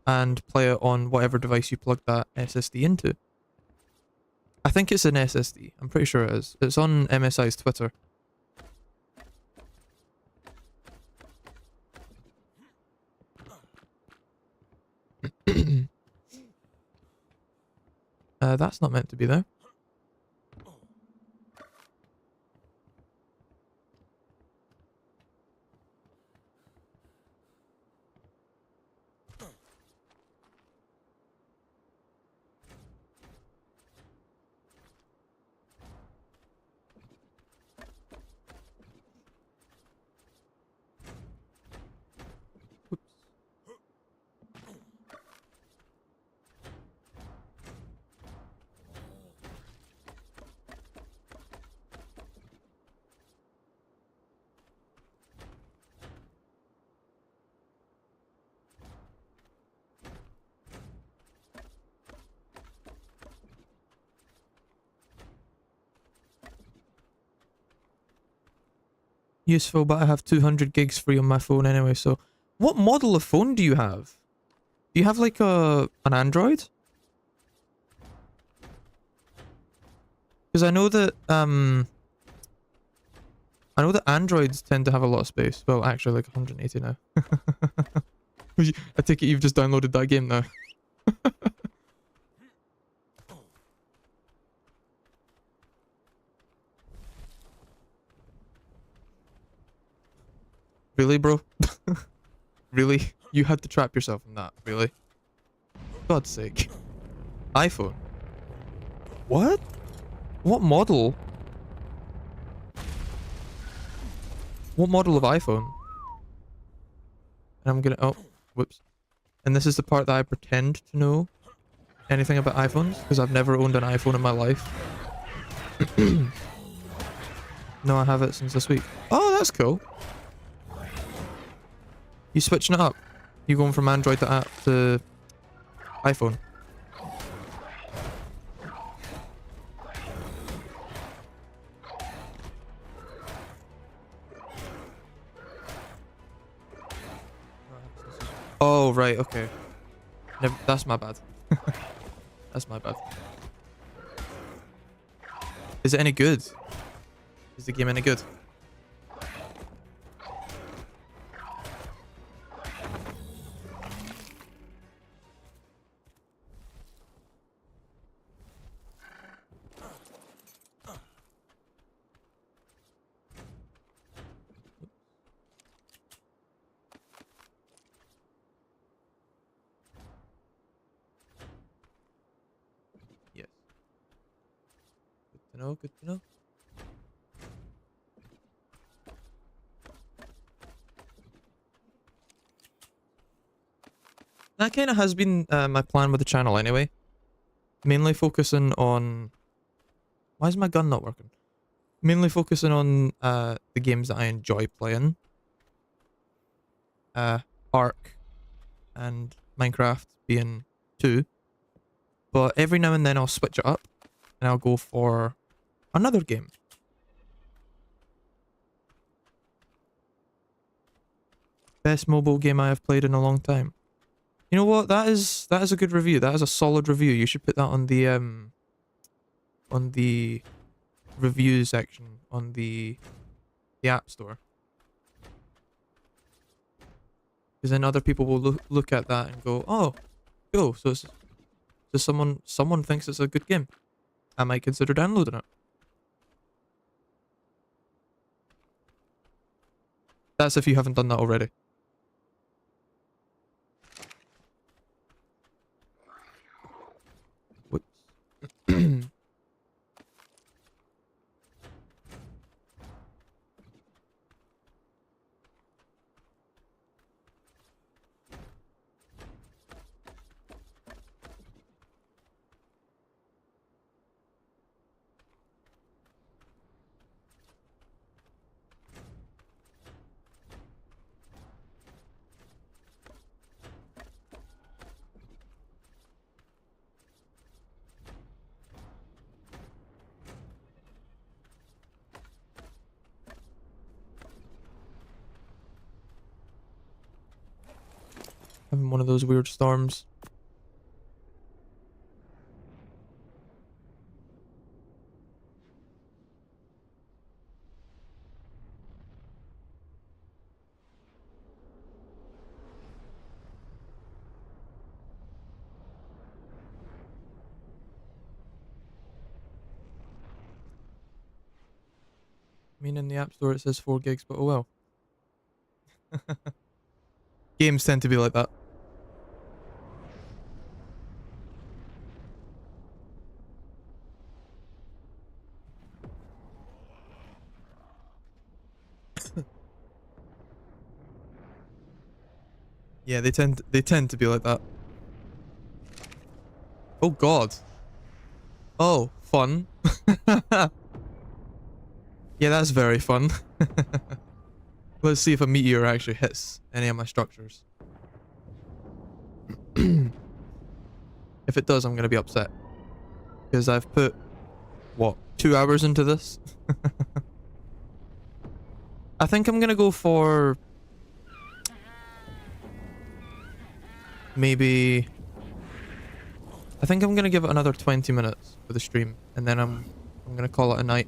And play it on whatever device you plug that SSD into. I think it's an SSD. I'm pretty sure it is. It's on MSI's Twitter. That's not meant to be there. Useful, but I have 200 gigs free on my phone anyway, so... What model of phone do you have? Do you have like an Android? Because I know that Androids tend to have a lot of space. Well, actually like 180 now. I take it you've just downloaded that game now. Really, bro? Really? You had to trap yourself in that, really? God's sake. iPhone. What? What model? What model of iPhone? And I'm gonna... Oh, Whoops. And this is the part that I pretend to know anything about iPhones, because I've never owned an iPhone in my life. No, I have it since this week. Oh, that's cool. You switching it up? You going from Android to iPhone? Oh, right, okay. Never, that's my bad. That's my bad. Is it any good? Is the game any good? Yes. Good to know, good to know. That kind of has been my plan with the channel anyway. Mainly focusing on... Why is my gun not working? Mainly focusing on the games that I enjoy playing. Ark and Minecraft being two. But every now and then I'll switch it up and I'll go for another game. Best mobile game I have played in a long time. You know what? That is a good review. That is a solid review. You should put that on the review section on the App Store. Because then other people will look at that and go, "Oh, cool. So someone thinks it's a good game. I might consider downloading it." That's if you haven't done that already. Whoops. Having one of those weird storms. I mean, in the App Store it says 4 gigs, but oh well. Games tend to be like that. Yeah, they tend to be like that. Oh god. Oh, fun. Yeah, that's very fun. Let's see if a meteor actually hits any of my structures. If it does, I'm gonna be upset. Because I've put, what, 2 hours into this? I think I'm gonna go for... maybe... I think I'm gonna give it another 20 minutes for the stream. And then I'm gonna call it a night.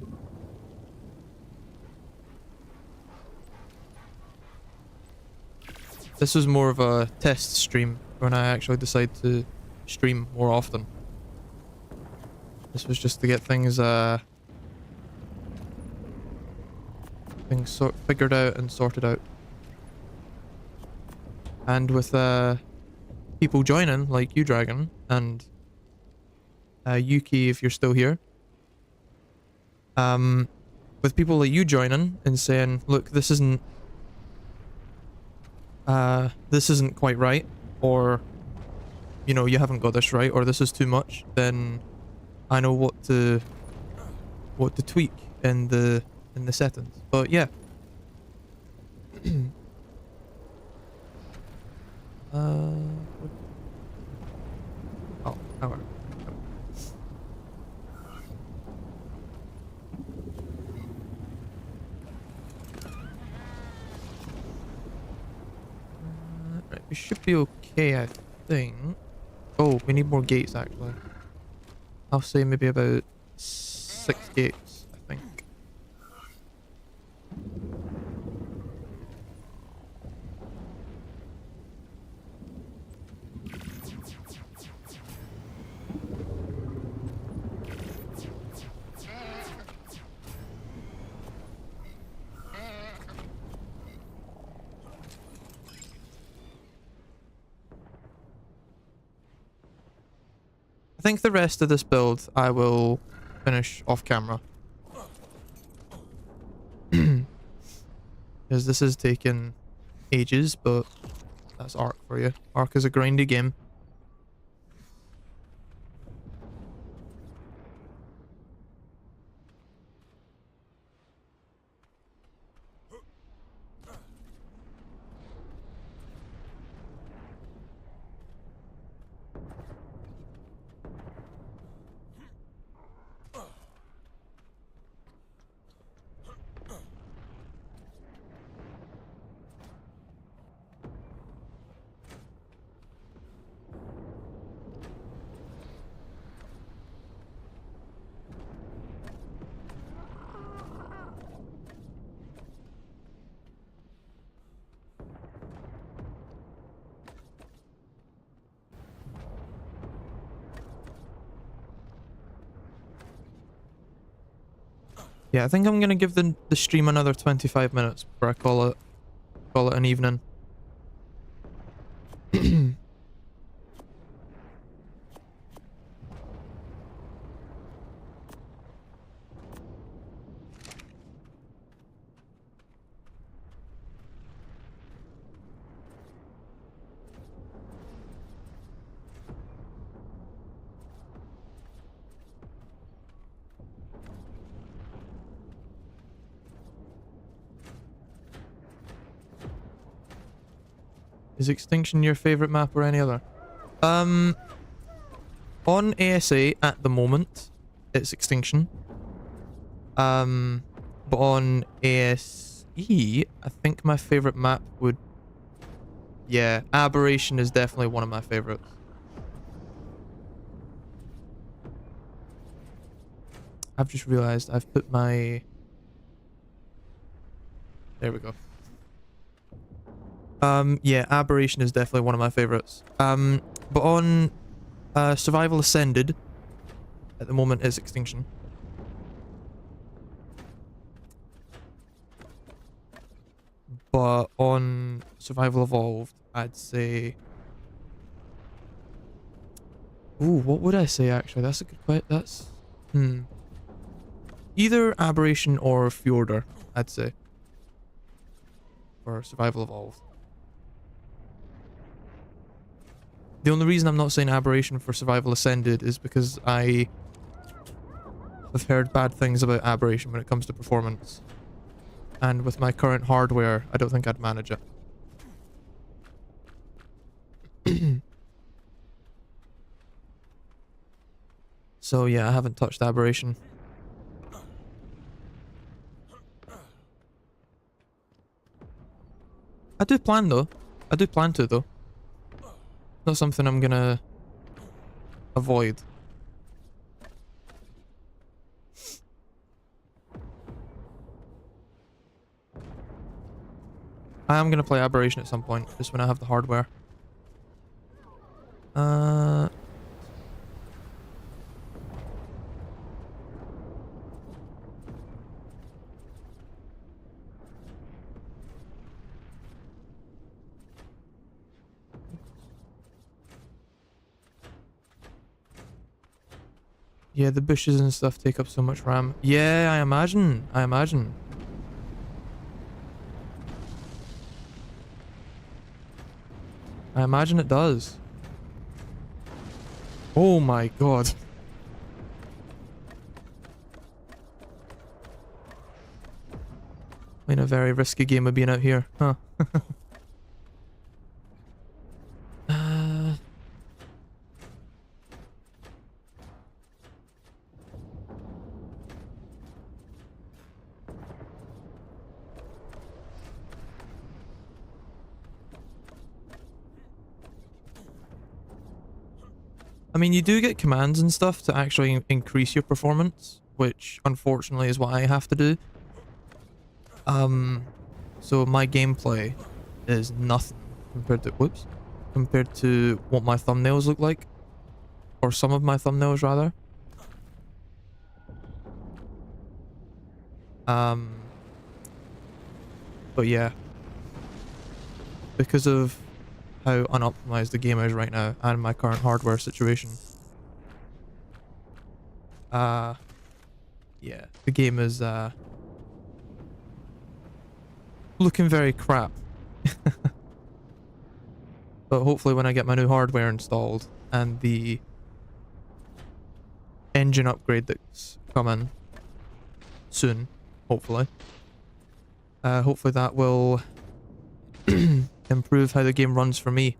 This was more of a test stream when I actually decide to stream more often. This was just to get things figured out and sorted out. And with people joining, like you, Dragon, and Yuki, if you're still here. With people like you joining and saying, look, this isn't this isn't quite right, or, you know, you haven't got this right, or this is too much, then I know what to tweak in the settings. But yeah. Oh, power. Right, we should be okay, I think. Oh, we need more gates, actually. I'll say maybe about 6 gates, I think. I think the rest of this build I will finish off camera. Because this is taking ages, but that's Ark for you. Ark is a grindy game. Yeah, I think I'm gonna give the stream another 25 minutes before I call it an evening. Is Extinction your favorite map or any other? On ASA at the moment, it's Extinction. But on ASE, I think my favorite map would... Yeah, Aberration is definitely one of my favorites. I've just realized I've put my... There we go. Yeah, Aberration is definitely one of my favorites. But on Survival Ascended, at the moment is Extinction. But on Survival Evolved, I'd say... Ooh, what would I say actually? That's a good question. That's... Either Aberration or Fjordur, I'd say. For Survival Evolved. The only reason I'm not saying Aberration for Survival Ascended is because I have heard bad things about Aberration when it comes to performance. And with my current hardware, I don't think I'd manage it. So yeah, I haven't touched Aberration. I do plan though. I do plan to though. Not something I'm gonna avoid. I am gonna play Aberration at some point, just when I have the hardware. Yeah, the bushes and stuff take up so much RAM. Yeah, I imagine. I imagine. I imagine it does. Oh my god. In a very risky game of being out here, huh? I mean, you do get commands and stuff to actually increase your performance, which unfortunately is what I have to do. So my gameplay is nothing compared to, whoops, compared to what my thumbnails look like, or some of my thumbnails rather. But yeah, because of how unoptimized the game is right now and my current hardware situation. Yeah, the game is looking very crap. But hopefully when I get my new hardware installed and the engine upgrade that's coming soon, hopefully that will improve how the game runs for me.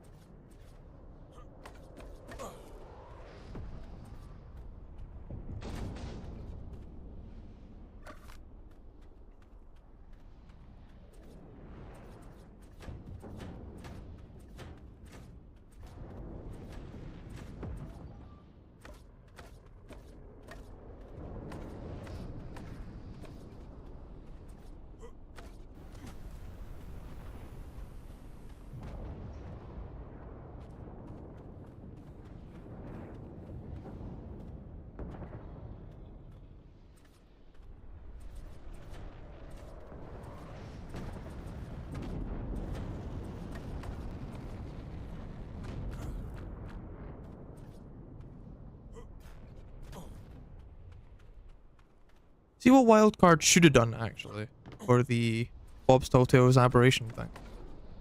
See what Wildcard should have done, actually, for the Bob's Tall Tales aberration thing.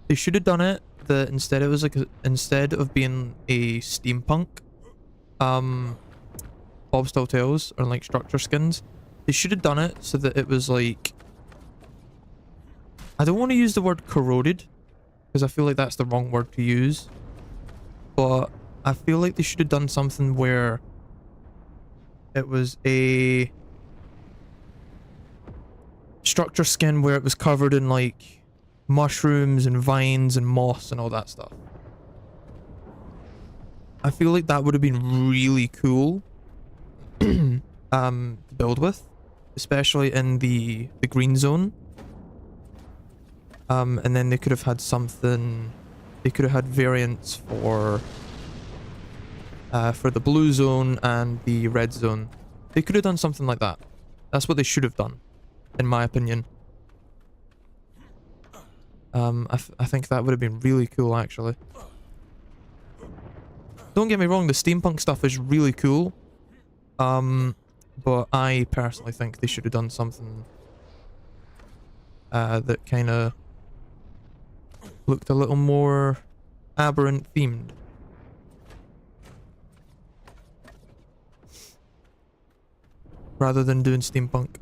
They should have done it that instead it was like instead of being a steampunk Bob's Tall Tales or like structure skins, they should have done it so that it was like, I don't want to use the word corroded because I feel like that's the wrong word to use, but I feel like they should have done something where it was a structure skin where it was covered in like mushrooms and vines and moss and all that stuff. I feel like that would have been really cool to build with, especially in the green zone. And then they could have had something, they could have had variants for the blue zone and the red zone. They could have done something like that. That's what they should have done, in my opinion. I think that would have been really cool, actually. Don't get me wrong, the steampunk stuff is really cool. But I personally think they should have done something that kind of looked a little more aberrant themed. Rather than doing steampunk.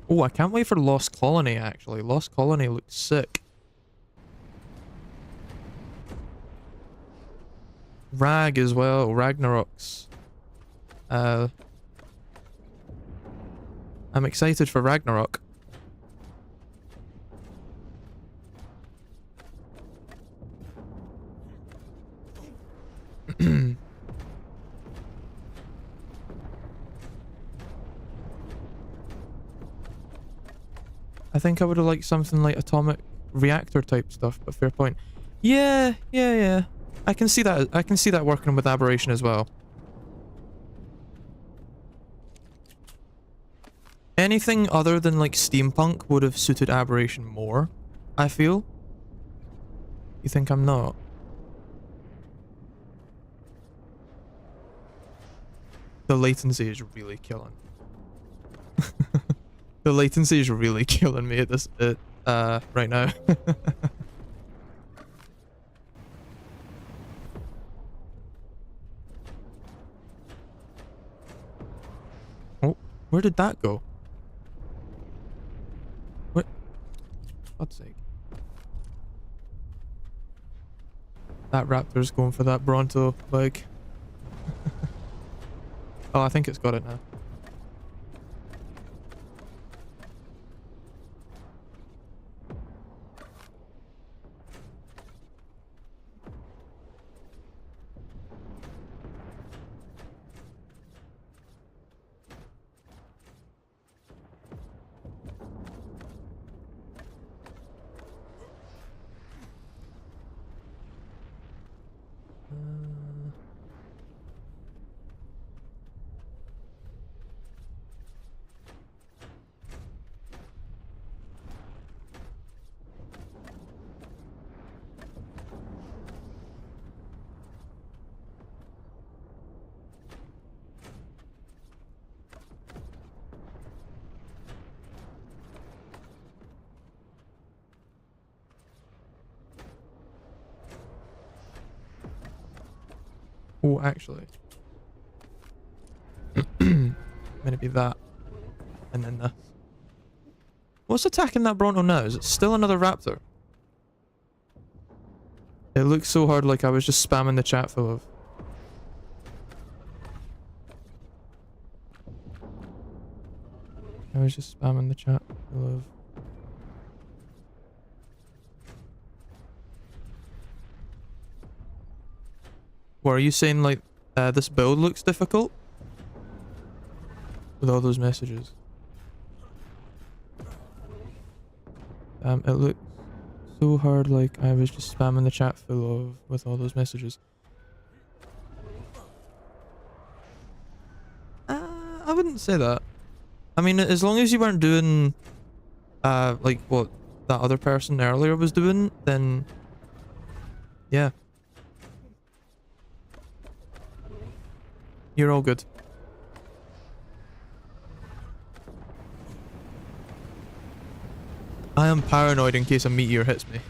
Oh, I can't wait for Lost Colony, actually. Lost Colony looks sick. Rag as well, Ragnarok's. I'm excited for Ragnarok. I think I would have liked something like atomic reactor type stuff, but fair point. Yeah. I can see that. I can see that working with aberration as well. Anything other than like steampunk would have suited aberration more, I feel. You think I'm not? The latency is really killing. The latency is really killing me at this right now. Oh, where did that go? What? God's sake. That raptor's going for that Bronto leg. Oh, I think it's got it now. Oh, actually. Gonna be that. And then this. What's attacking that Bronto now? Is it still another raptor? It looks so hard like I was just spamming the chat full of. I was just spamming the chat full of. What are you saying, like, this build looks difficult? With all those messages. It looks so hard like I was just spamming the chat full of with all those messages. I wouldn't say that. I mean, as long as you weren't doing, like what that other person earlier was doing, then yeah. You're all good. I am paranoid in case a meteor hits me.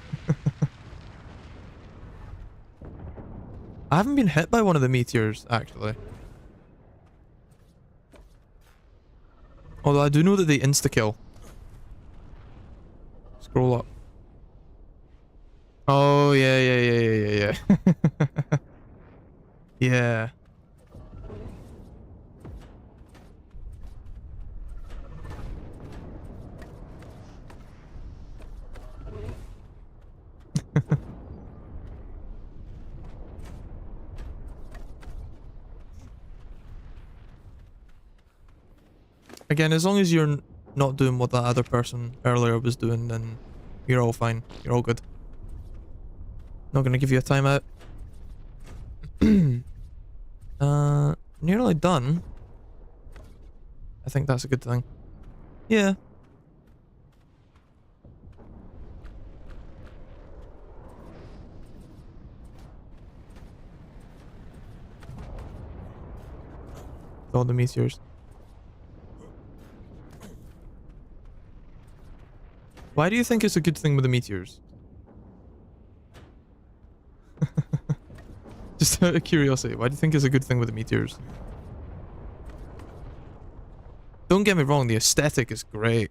I haven't been hit by one of the meteors, actually. Although I do know that they insta-kill. Scroll up. Oh, yeah. Yeah. Again, as long as you're not doing what that other person earlier was doing, then you're all fine. You're all good. Not gonna give you a timeout. Nearly done. I think that's a good thing. Yeah. All the meteors. Why do you think it's a good thing with the meteors? Just out of curiosity, why do you think it's a good thing with the meteors? Don't get me wrong, the aesthetic is great.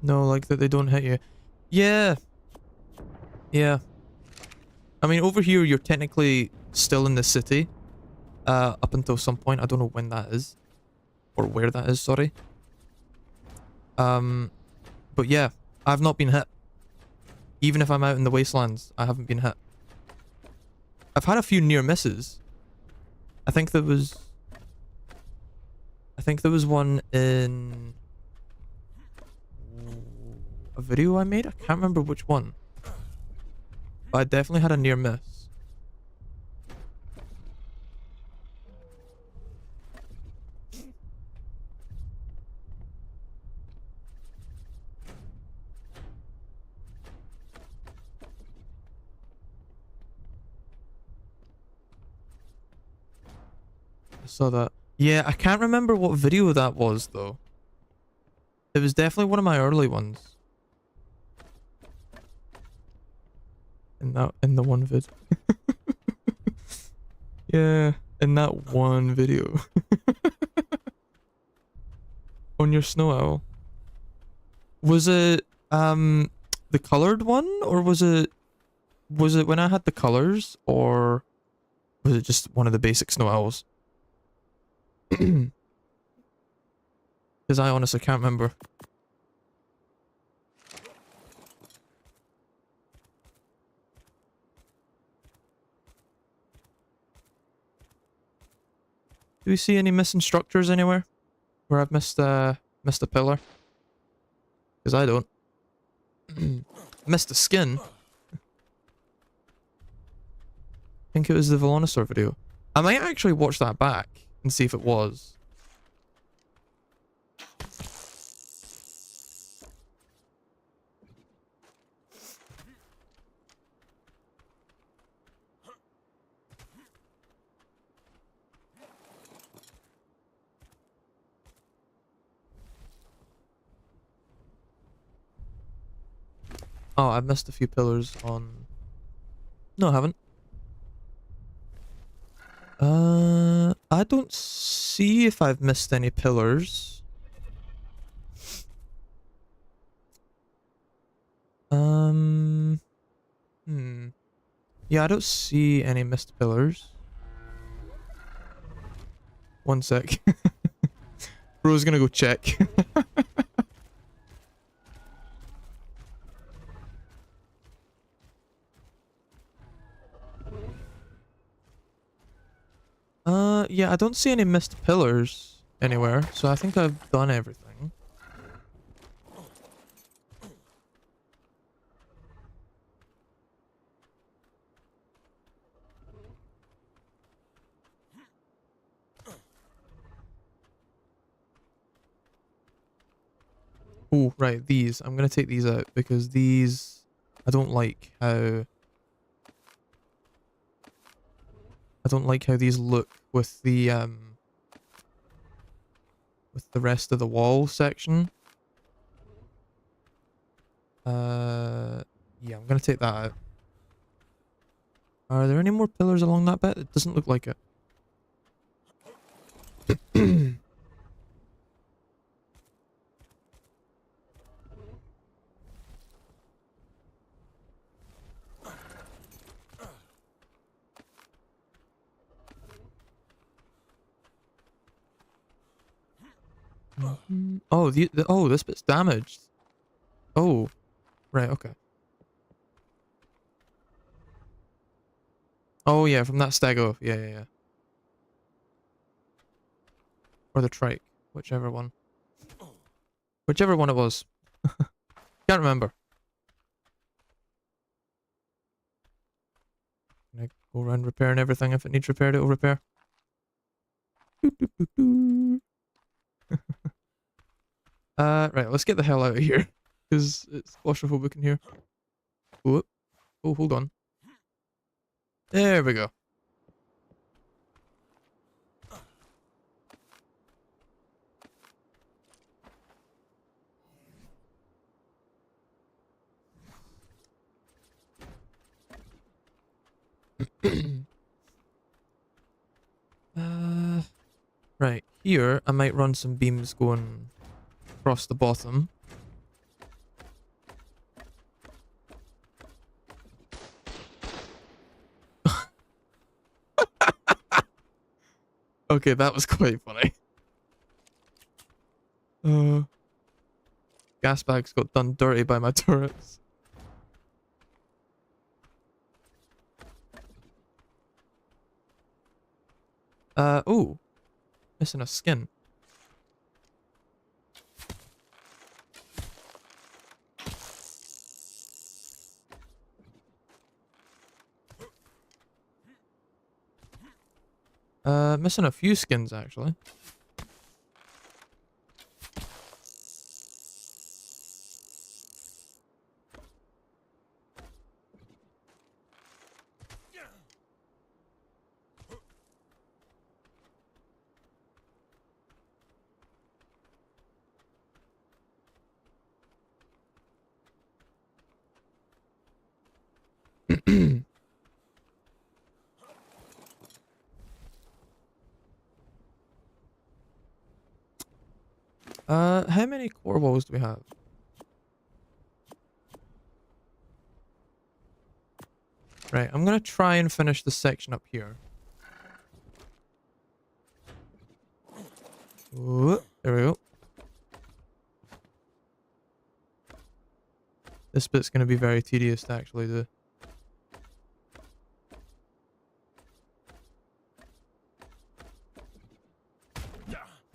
No, like that they don't hit you. Yeah. Yeah. I mean, over here, you're technically still in the city. Up until some point. I don't know when that is. Or where that is, sorry. But yeah, I've not been hit. Even if I'm out in the wastelands, I haven't been hit. I've had a few near misses. I think there was one in... a video I made. I can't remember which one. But I definitely had a near miss. I saw that. Yeah, I can't remember what video that was though. It was definitely one of my early ones. In the one vid. Yeah, in that one video. On your snow owl. Was it the colored one, or was it when I had the colors, or was it just one of the basic snow owls? Because I honestly can't remember. Do we see any missing structures anywhere? Where I've missed a pillar? Because I don't. Missed a skin. I think it was the Velonosaur video. I might actually watch that back and see if it was. Oh, I've missed a few pillars on... No, I haven't. I don't see if I've missed any pillars. Yeah, I don't see any missed pillars. One sec. Bro's gonna go check. Yeah, I don't see any missed pillars anywhere, so I think I've done everything. Oh, right, these. I'm gonna take these out because these... I don't like how... I don't like how these look with the rest of the wall section. Yeah, I'm gonna take that out. Are there any more pillars along that bit? It doesn't look like it. Oh, oh, this bit's damaged. Oh, right, okay. Oh yeah, from that stego. Yeah. Or the trike, whichever one. Whichever one it was. Can't remember. Can I go around repairing everything? If it needs repaired, it'll repair. Right, let's get the hell out of here. Because it's claustrophobic in here. Oh, hold on. There we go. Right, here I might run some beams going across the bottom. Okay, that was quite funny. Gas bags got done dirty by my turrets. Oh. Missing a skin. Missing a few skins actually. How many core walls do we have? Right, I'm gonna try and finish this section up here. Ooh, there we go. This bit's gonna be very tedious to actually do.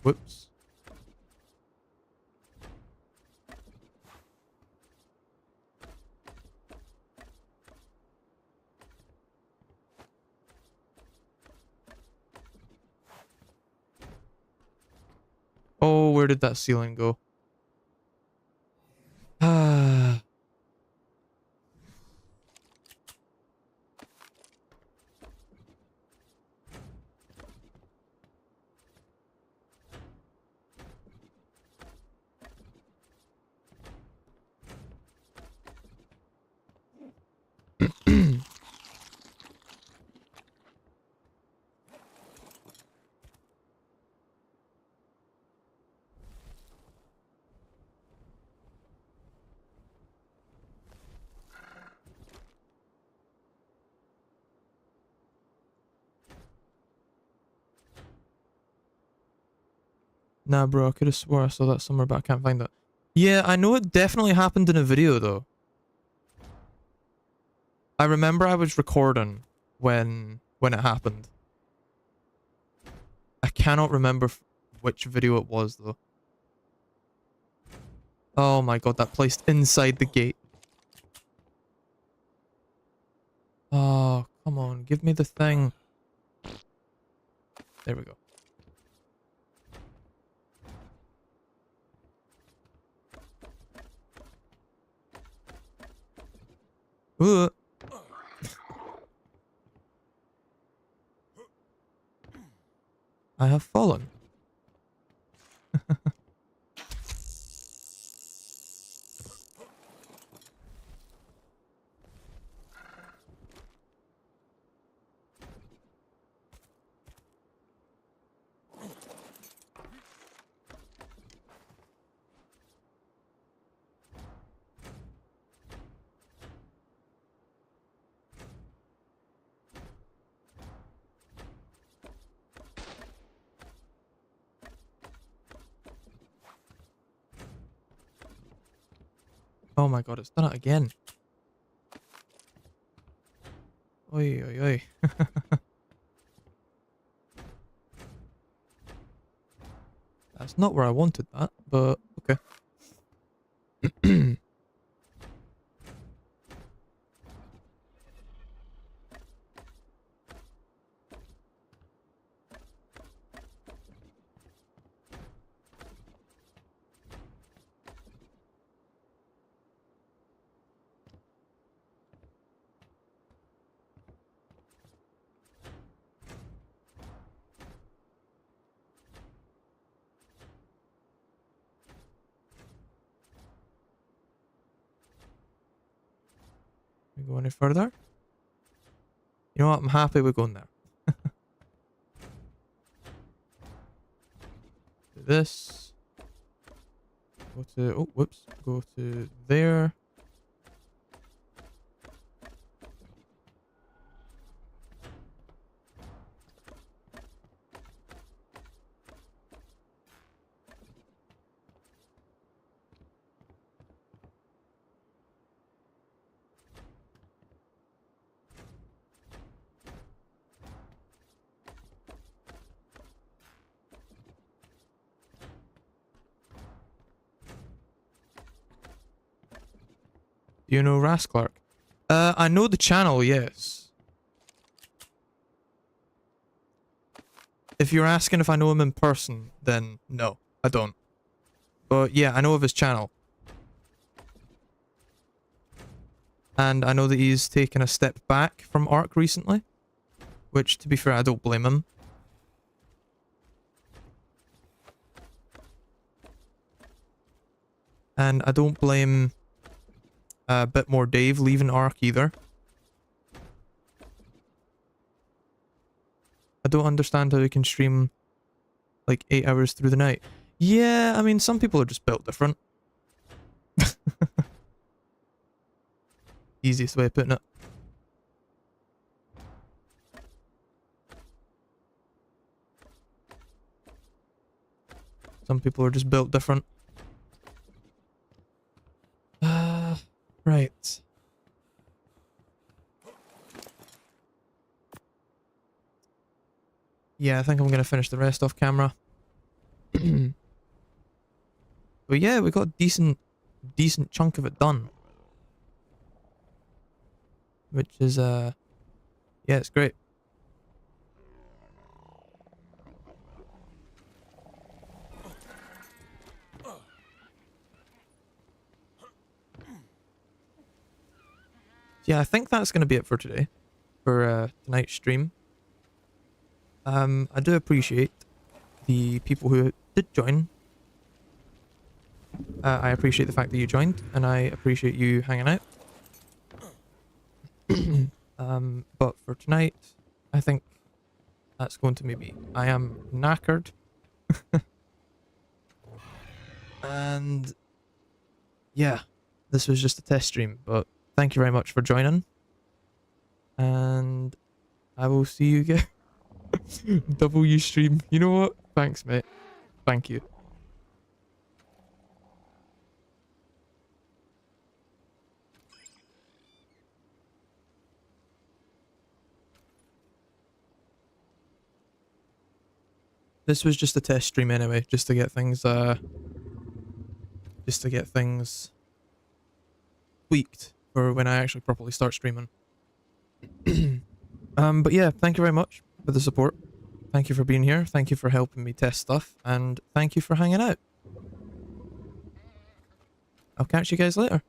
Whoops. Oh, where did that ceiling go? Ah. Nah, bro, I could have swore I saw that somewhere, but I can't find it. Yeah, I know it definitely happened in a video, though. I remember I was recording when it happened. I cannot remember which video it was, though. Oh my god, that placed inside the gate. Oh, come on, give me the thing. There we go. Ooh. I have fallen. Oh my god, it's done it again. Oi, oi, oi. That's not where I wanted that, but okay. We go any further? You know what? I'm happy we're going there. Do this. Go to... Oh, whoops. Go to there. Do you know Rasclark? I know the channel, yes. if you're asking if I know him in person, then no, I don't. But yeah, I know of his channel. And I know that he's taken a step back from Ark recently. Which, to be fair, I don't blame him. And I don't blame Bit More Dave leaving Ark either. I don't understand how he can stream like 8 hours through the night. Yeah, I mean, some people are just built different. Easiest way of putting it. Some people are just built different. Right. Yeah, I think I'm gonna finish the rest off camera. But yeah, we got a decent chunk of it done. Which is, yeah, it's great. Yeah, I think that's going to be it for today. For tonight's stream. I do appreciate the people who did join. I appreciate the fact that you joined, and I appreciate you hanging out. But for tonight, I think that's going to maybe... I am knackered. And... yeah, this was just a test stream, but thank you very much for joining. And I will see you again. W stream. You know what? Thanks, mate. Thank you. This was just a test stream anyway, just to get things tweaked for when I actually properly start streaming. But yeah, thank you very much for the support. Thank you for being here. Thank you for helping me test stuff, and thank you for hanging out. I'll catch you guys later.